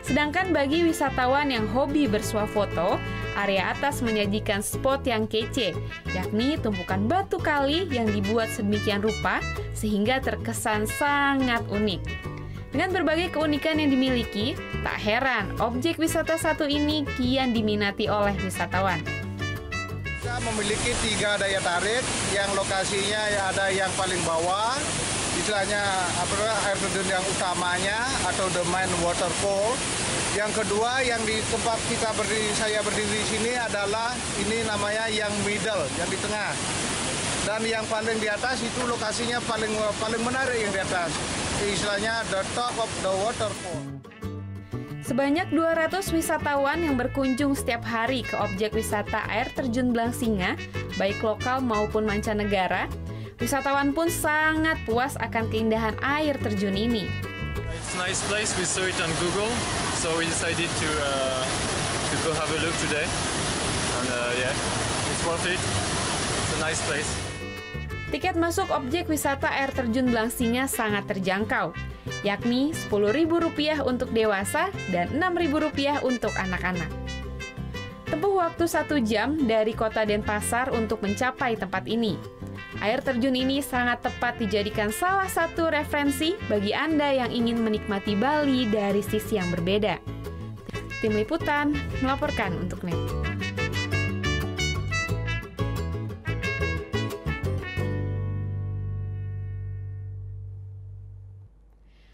Sedangkan bagi wisatawan yang hobi bersuah foto, area atas menyajikan spot yang kece, yakni tumpukan batu kali yang dibuat sedemikian rupa sehingga terkesan sangat unik. Dengan berbagai keunikan yang dimiliki, tak heran objek wisata satu ini kian diminati oleh wisatawan. Kita memiliki 3 daya tarik yang lokasinya ada yang paling bawah, istilahnya air terjun yang utamanya atau the main waterfall. Yang kedua yang di tempat saya berdiri di sini adalah ini namanya yang middle, yang di tengah. Dan yang paling di atas itu lokasinya paling menarik yang di atas. Istilahnya the top of the waterfall. Sebanyak 200 wisatawan yang berkunjung setiap hari ke objek wisata air terjun Blangsinga, baik lokal maupun mancanegara. Wisatawan pun sangat puas akan keindahan air terjun ini. It's a nice place. We saw it on Google, so we decided to go have a look today. And yeah, it's worth it. It's a nice place. Tiket masuk objek wisata air terjun Blangsinga sangat terjangkau, yakni Rp10.000 untuk dewasa dan Rp6.000 untuk anak-anak. Tempuh waktu 1 jam dari kota Denpasar untuk mencapai tempat ini. Air terjun ini sangat tepat dijadikan salah satu referensi bagi Anda yang ingin menikmati Bali dari sisi yang berbeda. Tim Liputan melaporkan untuk NET.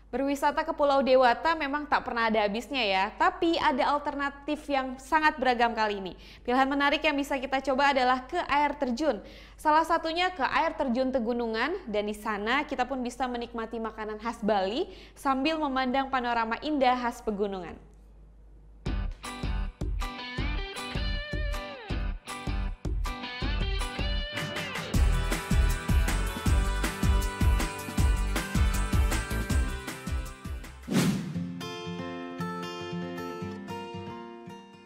Berwisata ke Pulau Dewata memang tak pernah ada habisnya ya, tapi ada alternatif yang sangat beragam kali ini. Pilihan menarik yang bisa kita coba adalah ke air terjun. Salah satunya ke air terjun Tegunungan, dan di sana kita pun bisa menikmati makanan khas Bali sambil memandang panorama indah khas pegunungan.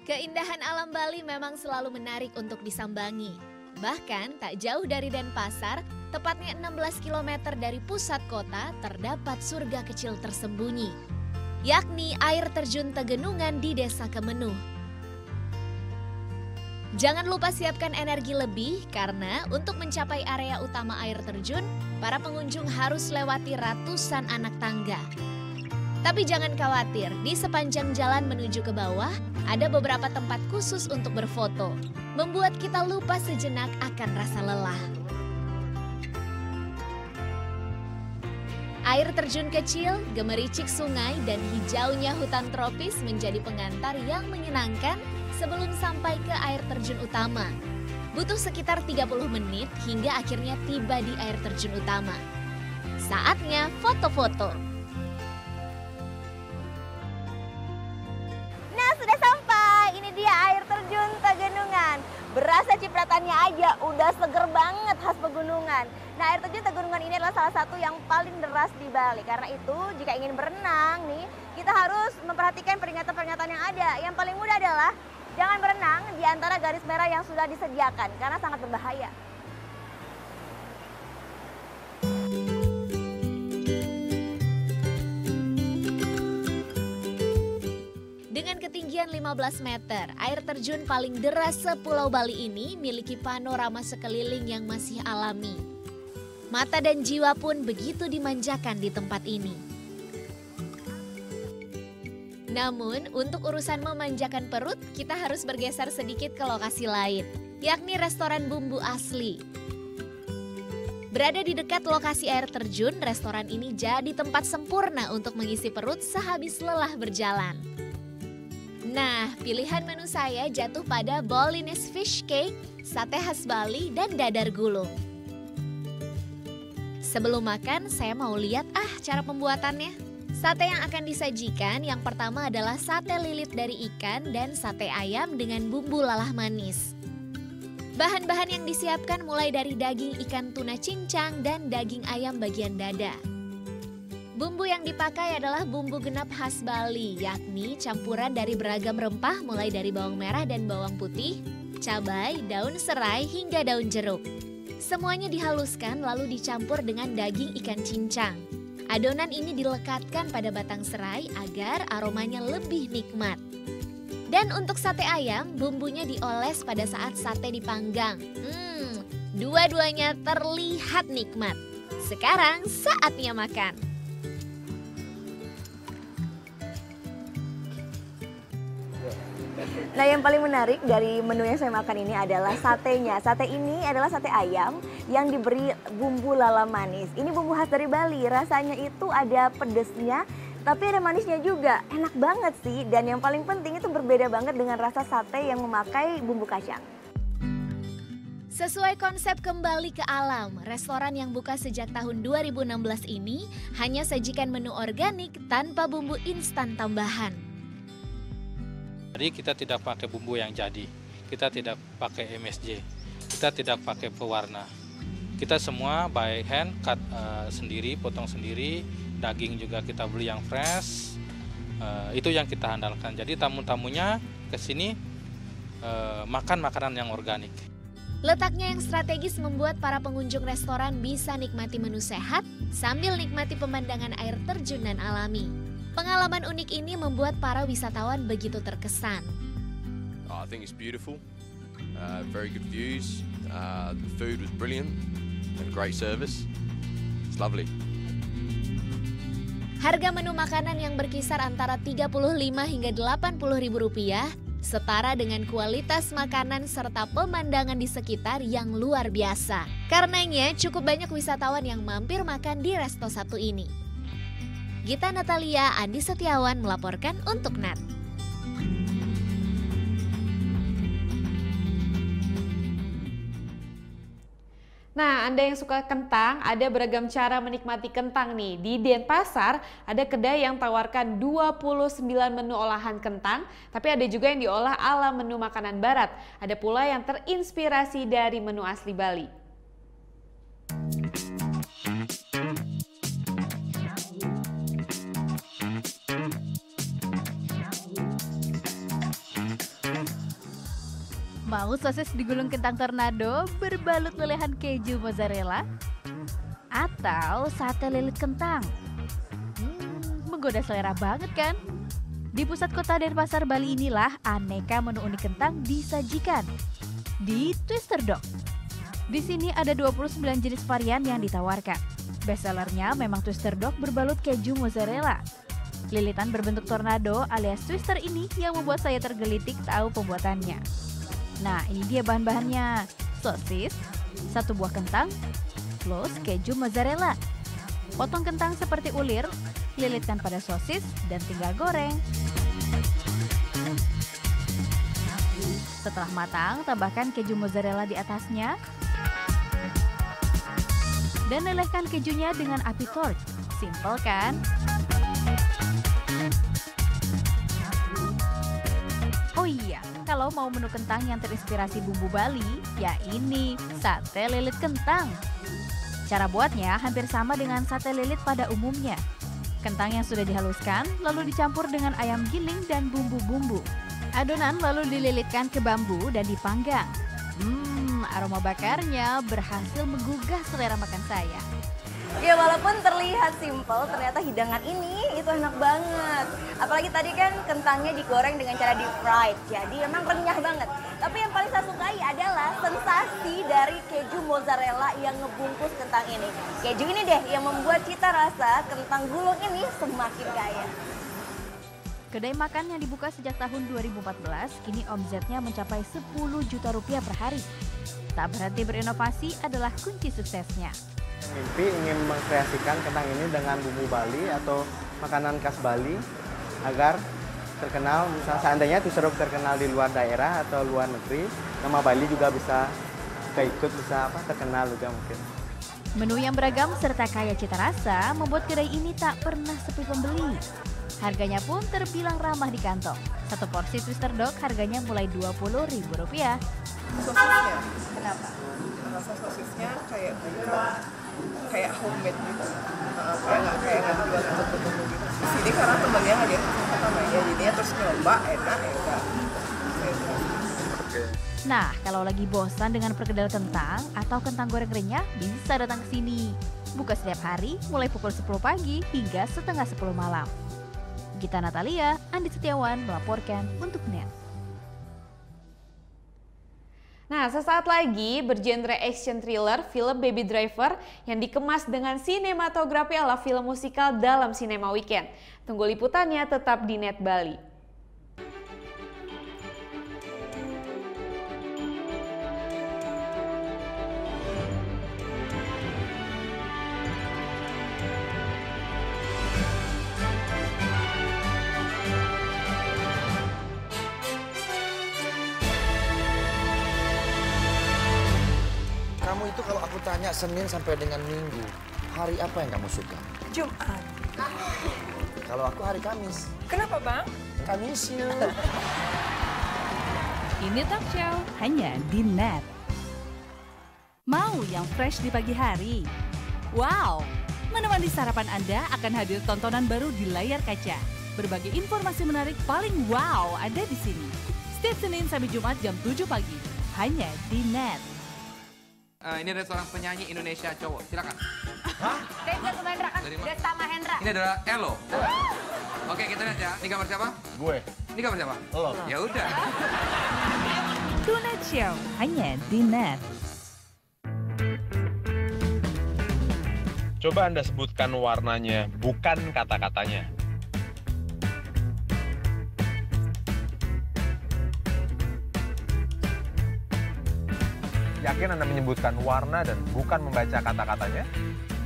Keindahan alam Bali memang selalu menarik untuk disambangi. Bahkan tak jauh dari Denpasar, tepatnya 16 km dari pusat kota, terdapat surga kecil tersembunyi, yakni air terjun Tegenungan di Desa Kemenuh. Jangan lupa siapkan energi lebih karena untuk mencapai area utama air terjun, para pengunjung harus lewati ratusan anak tangga. Tapi jangan khawatir, di sepanjang jalan menuju ke bawah, ada beberapa tempat khusus untuk berfoto, membuat kita lupa sejenak akan rasa lelah. Air terjun kecil, gemericik sungai, dan hijaunya hutan tropis menjadi pengantar yang menyenangkan sebelum sampai ke air terjun utama. Butuh sekitar 30 menit hingga akhirnya tiba di air terjun utama. Saatnya foto-foto. Sudah sampai, ini dia air terjun Tegenungan. Berasa cipratannya aja udah seger banget khas pegunungan. Nah, air terjun Tegenungan ini adalah salah satu yang paling deras di Bali. Karena itu jika ingin berenang nih, kita harus memperhatikan peringatan-peringatan yang ada. Yang paling mudah adalah jangan berenang di antara garis merah yang sudah disediakan karena sangat berbahaya. Dengan ketinggian 15 meter, air terjun paling deras sepulau Bali ini miliki panorama sekeliling yang masih alami. Mata dan jiwa pun begitu dimanjakan di tempat ini. Namun, untuk urusan memanjakan perut, kita harus bergeser sedikit ke lokasi lain, yakni restoran bumbu asli. Berada di dekat lokasi air terjun, restoran ini jadi tempat sempurna untuk mengisi perut sehabis lelah berjalan. Nah, pilihan menu saya jatuh pada Balinese fish cake, sate khas Bali, dan dadar gulung. Sebelum makan, saya mau lihat cara pembuatannya. Sate yang akan disajikan yang pertama adalah sate lilit dari ikan dan sate ayam dengan bumbu lalah manis. Bahan-bahan yang disiapkan mulai dari daging ikan tuna cincang dan daging ayam bagian dada. Bumbu yang dipakai adalah bumbu genap khas Bali, yakni campuran dari beragam rempah mulai dari bawang merah dan bawang putih, cabai, daun serai hingga daun jeruk. Semuanya dihaluskan lalu dicampur dengan daging ikan cincang. Adonan ini dilekatkan pada batang serai agar aromanya lebih nikmat. Dan untuk sate ayam, bumbunya dioles pada saat sate dipanggang. Dua-duanya terlihat nikmat. Sekarang saatnya makan. Nah, yang paling menarik dari menu yang saya makan ini adalah satenya. Sate ini adalah sate ayam yang diberi bumbu lala manis. Ini bumbu khas dari Bali, rasanya itu ada pedesnya, tapi ada manisnya juga. Enak banget sih, dan yang paling penting itu berbeda banget dengan rasa sate yang memakai bumbu kacang. Sesuai konsep kembali ke alam, restoran yang buka sejak tahun 2016 ini hanya sajikan menu organik tanpa bumbu instan tambahan. Jadi kita tidak pakai bumbu yang jadi, kita tidak pakai MSG, kita tidak pakai pewarna. Kita semua by hand cut sendiri, potong sendiri, daging juga kita beli yang fresh, itu yang kita andalkan. Jadi tamu-tamunya ke sini makan makanan yang organik. Letaknya yang strategis membuat para pengunjung restoran bisa nikmati menu sehat sambil nikmati pemandangan air terjun dan alami. Pengalaman unik ini membuat para wisatawan begitu terkesan. I think it's beautiful, very good views, the food was brilliant and great service. It's lovely. Harga menu makanan yang berkisar antara 35 hingga 80 ribu rupiah setara dengan kualitas makanan serta pemandangan di sekitar yang luar biasa. Karenanya cukup banyak wisatawan yang mampir makan di resto satu ini. Gita Natalia, Andi Setiawan melaporkan untuk NET. Nah, Anda yang suka kentang, ada beragam cara menikmati kentang nih. Di Denpasar, ada kedai yang tawarkan 29 menu olahan kentang, tapi ada juga yang diolah ala menu makanan barat. Ada pula yang terinspirasi dari menu asli Bali. Mau sosis digulung kentang tornado berbalut lelehan keju mozzarella? Atau sate lilit kentang? Menggoda selera banget kan? Di pusat kota Denpasar, Bali inilah aneka menu unik kentang disajikan di Twister Dog. Di sini ada 29 jenis varian yang ditawarkan. Bestsellernya memang Twister Dog berbalut keju mozzarella. Lilitan berbentuk tornado alias twister ini yang membuat saya tergelitik tahu pembuatannya. Nah, ini dia bahan-bahannya. Sosis, 1 buah kentang, plus keju mozzarella. Potong kentang seperti ulir, lilitkan pada sosis dan tinggal goreng. Setelah matang, tambahkan keju mozzarella di atasnya. Dan lelehkan kejunya dengan api torch. Simple kan? Oh iya, kalau mau menu kentang yang terinspirasi bumbu Bali, ya ini, sate lilit kentang. Cara buatnya hampir sama dengan sate lilit pada umumnya. Kentang yang sudah dihaluskan, lalu dicampur dengan ayam giling dan bumbu-bumbu. Adonan lalu dililitkan ke bambu dan dipanggang. Aroma bakarnya berhasil menggugah selera makan saya. Ya, walaupun terlihat simpel, ternyata hidangan ini itu enak banget. Apalagi tadi kan kentangnya digoreng dengan cara deep fried, jadi emang renyah banget. Tapi yang paling saya sukai adalah sensasi dari keju mozzarella yang ngebungkus kentang ini. Keju ini deh yang membuat cita rasa kentang gulung ini semakin kaya. Kedai makan yang dibuka sejak tahun 2014, kini omsetnya mencapai 10 juta rupiah per hari. Tak berhenti berinovasi adalah kunci suksesnya. Mimpi ingin mengkreasikan kentang ini dengan bumbu Bali atau makanan khas Bali agar terkenal, misalnya seandainya itu seruk terkenal di luar daerah atau luar negeri, nama Bali juga bisa terkenal juga mungkin. Menu yang beragam serta kaya cita rasa membuat kedai ini tak pernah sepi pembeli. Harganya pun terbilang ramah di kantong. Satu porsi twister dog harganya mulai Rp20.000. Sosisnya, kenapa? Rasa sosisnya kayak homemade gitu, kayak nggak dibuat untuk tunggu gitu. Di sini karena temennya hadir pertama ya, jadinya terus nyoba enak ya enggak. Nah, kalau lagi bosan dengan perkedel kentang atau kentang goreng renyah, bisa datang ke sini. Buka setiap hari mulai pukul 10 pagi hingga setengah 10 malam. Gita Natalia, Andi Setiawan melaporkan untuk NET. Nah, sesaat lagi bergenre action thriller film Baby Driver yang dikemas dengan sinematografi ala film musikal dalam Cinema Weekend. Tunggu liputannya tetap di Net Bali. Kamu itu kalau aku tanya Senin sampai dengan Minggu, hari apa yang kamu suka? Jumat. Kalau aku hari Kamis. Kenapa Bang? Kamis yuk. Ini talk show hanya di NET. Mau yang fresh di pagi hari? Wow! Menemani sarapan Anda akan hadir tontonan baru di layar kaca. Berbagai informasi menarik paling wow ada di sini. Setiap Senin sampai Jumat jam 7 pagi. Hanya di NET. Ini ada seorang penyanyi Indonesia cowok, silakan. Desta Mahendra kan? Desta Mahendra. Ini adalah Elo. Oke, kita lihat ya. Ini gambar siapa? Gue. Ini gambar siapa? Lo. Ya udah. Tonight Show hanya di NET. Coba Anda sebutkan warnanya, bukan kata-katanya. Yakin Anda menyebutkan warna dan bukan membaca kata-katanya?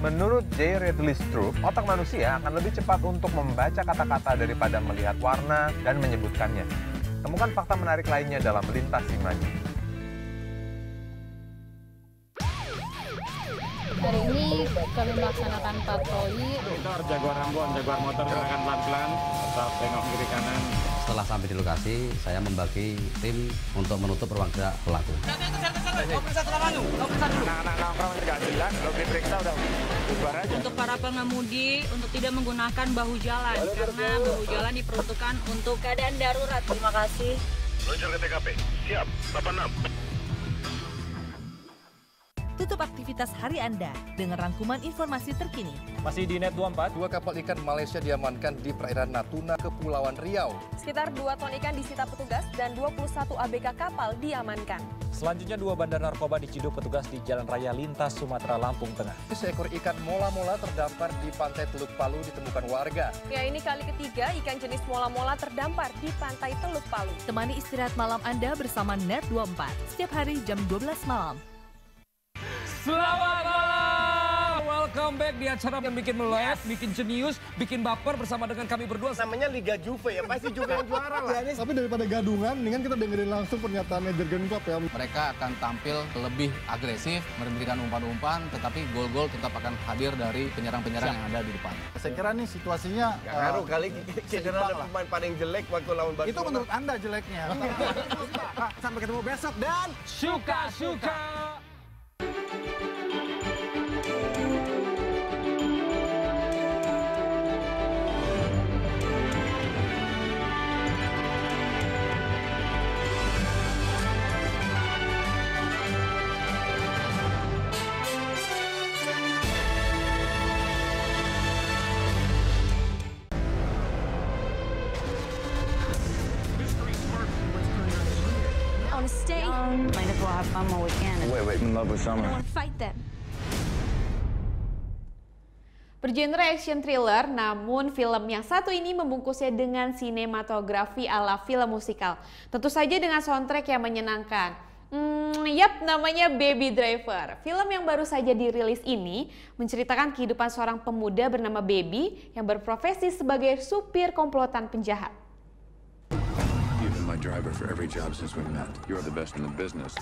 Menurut J. Ridley Stroop, otak manusia akan lebih cepat untuk membaca kata-kata daripada melihat warna dan menyebutkannya. Temukan fakta menarik lainnya dalam Lintas Imaji. Hari ini kami melaksanakan patroli. Motor, jaguar Ambon, jaguar motor silakan pelan-pelan, tetap tengok kiri kanan. Setelah sampai di lokasi, saya membagi tim untuk menutup ruang gerak pelaku. Anak-anak nongkrong nggak jelas, kalau diperiksa udah bubar aja. Untuk para pengemudi, untuk tidak menggunakan bahu jalan, karena bahu jalan diperuntukkan untuk keadaan darurat. Terima kasih. Meluncur ke TKP. Siap, 86. Tutup aktivitas hari Anda dengan rangkuman informasi terkini. Masih di Net 24, 2 kapal ikan Malaysia diamankan di perairan Natuna, Kepulauan Riau. Sekitar 2 ton ikan disita petugas dan 21 ABK kapal diamankan. Selanjutnya 2 bandar narkoba diciduk petugas di Jalan Raya Lintas, Sumatera, Lampung Tengah. Seekor ikan mola-mola terdampar di pantai Teluk Palu ditemukan warga. Ya, ini kali ketiga ikan jenis mola-mola terdampar di pantai Teluk Palu. Temani istirahat malam Anda bersama Net 24 setiap hari jam 12 malam. Selamat malam, welcome back di acara yang bikin melek, bikin jenius, bikin baper bersama dengan kami berdua. Namanya Liga Juve ya, pasti Juve yang juara lah. Tapi daripada gadungan, mendingan kita dengerin langsung pernyataannya Jurgen Klopp ya. Mereka akan tampil lebih agresif, memberikan umpan-umpan, tetapi gol-gol tetap akan hadir dari penyerang-penyerang yang ada di depan. Saya kira nih situasinya Gak ngaruh kali cedera ada pemain paling jelek waktu lawan Barcelona. itu menurut Anda jeleknya. Sampai ketemu besok dan Suka-suka. Stay. Might as well have fun while we can. Wait, in love with summer. I want to fight them. Bergenre action thriller, namun film yang satu ini membungkusnya dengan sinematografi ala film musikal. Tentu saja dengan soundtrack yang menyenangkan. Namanya Baby Driver. Film yang baru saja dirilis ini menceritakan kehidupan seorang pemuda bernama Baby yang berprofesi sebagai supir komplotan penjahat. You've been my driver for every job since we met. You're the best in the business.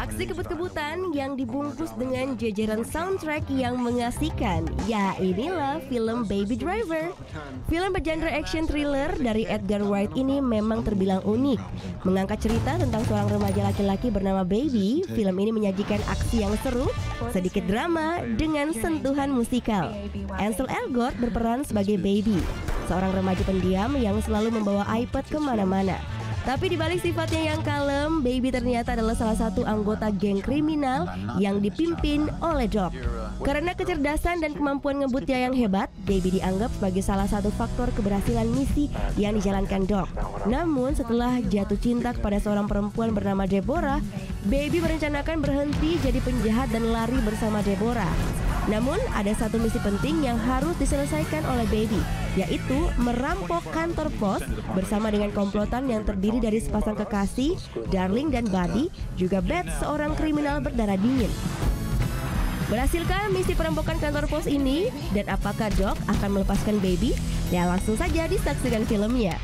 Aksi kebut-kebutan yang dibungkus dengan jajaran soundtrack yang mengasihkan. Ya, inilah film Baby Driver. Film bergenre action thriller dari Edgar Wright ini memang terbilang unik. Mengangkat cerita tentang seorang remaja laki-laki bernama Baby, film ini menyajikan aksi yang seru, sedikit drama, dengan sentuhan musikal. Ansel Elgort berperan sebagai Baby, seorang remaja pendiam yang selalu membawa iPad kemana-mana. Tapi dibalik sifatnya yang kalem, Baby ternyata adalah salah satu anggota geng kriminal yang dipimpin oleh Doc. Karena kecerdasan dan kemampuan ngebutnya yang hebat, Baby dianggap sebagai salah satu faktor keberhasilan misi yang dijalankan Doc. Namun setelah jatuh cinta kepada seorang perempuan bernama Deborah, Baby merencanakan berhenti jadi penjahat dan lari bersama Deborah. Namun ada satu misi penting yang harus diselesaikan oleh Baby, yaitu merampok kantor pos bersama dengan komplotan yang terdiri dari sepasang kekasih, Darling dan Buddy, juga Beth, seorang kriminal berdarah dingin. Berhasilkah misi perampokan kantor pos ini? Dan apakah Doc akan melepaskan Baby? Ya, langsung saja disaksikan filmnya.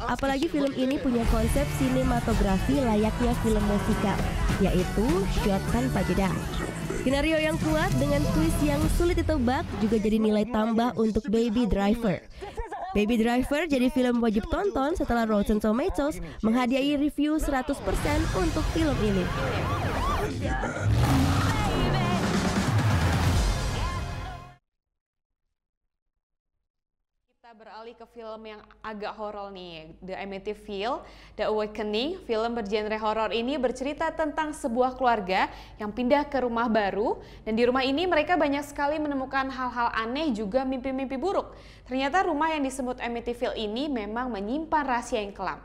Apalagi film ini punya konsep sinematografi layaknya film musikal, yaitu shot tanpa jeda. Skenario yang kuat dengan twist yang sulit ditebak juga jadi nilai tambah untuk Baby Driver. Baby Driver jadi film wajib tonton setelah Rotten Tomatoes menghadiahi review 100% untuk film ini. Kita beralih ke film yang agak horor nih, The Amityville, The Awakening. Film bergenre horor ini bercerita tentang sebuah keluarga yang pindah ke rumah baru, dan di rumah ini mereka banyak sekali menemukan hal-hal aneh juga mimpi-mimpi buruk. Ternyata rumah yang disebut Amityville ini memang menyimpan rahasia yang kelam.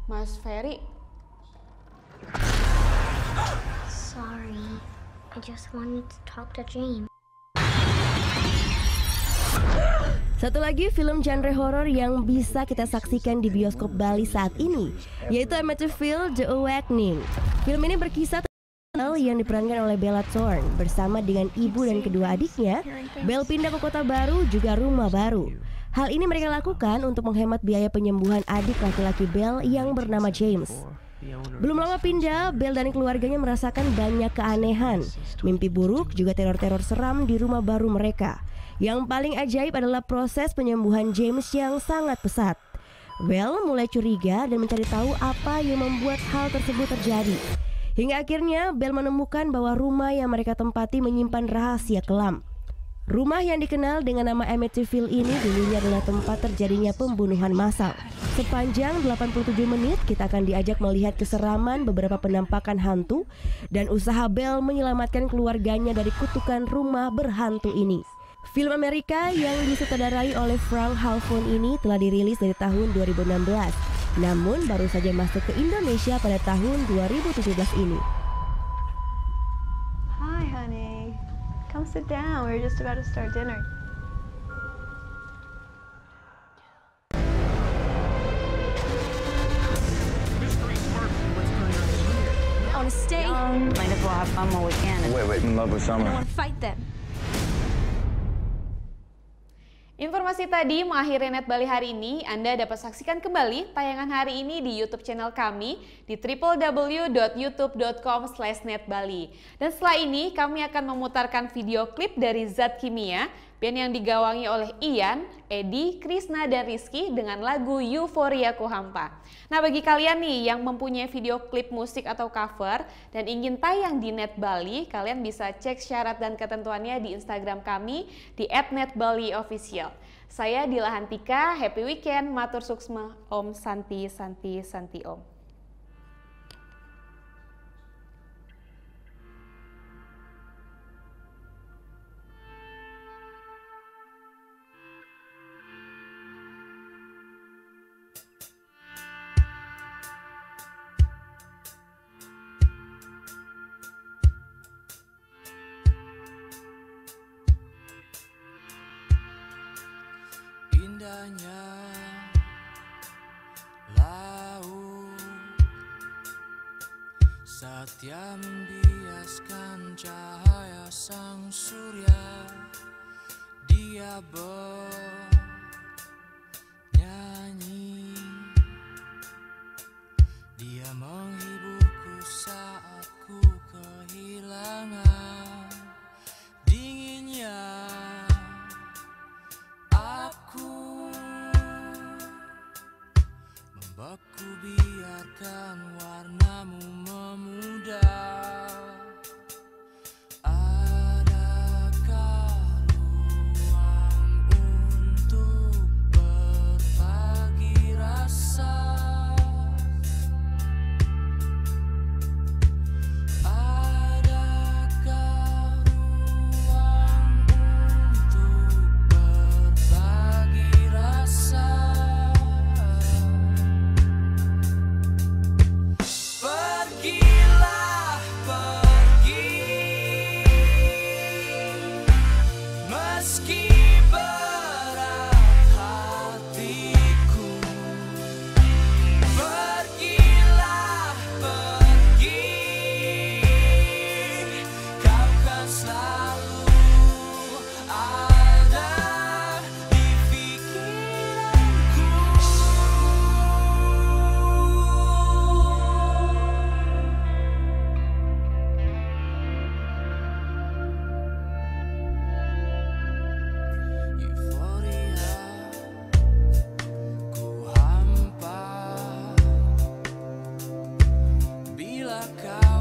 Mas Ferry. Sorry. I just wanted to talk to James. Satu lagi film genre horor yang bisa kita saksikan di bioskop Bali saat ini, yaitu Amityville, The Awakening. Film ini berkisah tentang yang diperankan oleh Bella Thorne bersama dengan ibu dan kedua adiknya. Belle pindah ke kota baru, juga rumah baru. Hal ini mereka lakukan untuk menghemat biaya penyembuhan adik laki-laki Belle yang bernama James. Belum lama pindah, Belle dan keluarganya merasakan banyak keanehan, mimpi buruk, juga teror-teror seram di rumah baru mereka. Yang paling ajaib adalah proses penyembuhan James yang sangat pesat. Belle mulai curiga dan mencari tahu apa yang membuat hal tersebut terjadi. Hingga akhirnya Belle menemukan bahwa rumah yang mereka tempati menyimpan rahasia kelam. Rumah yang dikenal dengan nama Amityville ini dulunya adalah tempat terjadinya pembunuhan massal. Sepanjang 87 menit kita akan diajak melihat keseraman beberapa penampakan hantu dan usaha Belle menyelamatkan keluarganya dari kutukan rumah berhantu ini. Film Amerika yang disutradarai oleh Frank Halfon ini telah dirilis dari tahun 2016, namun baru saja masuk ke Indonesia pada tahun 2017 ini. Hi honey. Come sit down. We're just about to start dinner. I want to stay. Might as well have fun while we can. Wait, in love with I summer. don't want to fight them. Informasi tadi mengakhiri Net Bali hari ini. Anda dapat saksikan kembali tayangan hari ini di YouTube channel kami di www.youtube.com/netbali. Dan setelah ini kami akan memutarkan video klip dari Zat Kimia, band yang digawangi oleh Ian, Edi, Krisna, dan Rizky dengan lagu Euforia Ku Hampa. Nah, bagi kalian nih yang mempunyai video klip musik atau cover dan ingin tayang di Net Bali, kalian bisa cek syarat dan ketentuannya di Instagram kami di @netbaliofficial. Saya Dila Hantika, happy weekend, matur suksma, Om Santi Santi Santi Om. indahnya laut, setia membiaskan cahaya sang surya. Dia bernyanyi, dia menghiburku saat ku kehilangan dinginnya. Aku membeku biarkan warnamu memudar. Adakah ruang untuk berbagi rasa? Adakah ruang untuk berbagi rasa? Pergilah, pergi, meski berat hatiku. Pergilah, pergi, kau kan selalu ada di pikiranku. Euforia ku hampa bila kau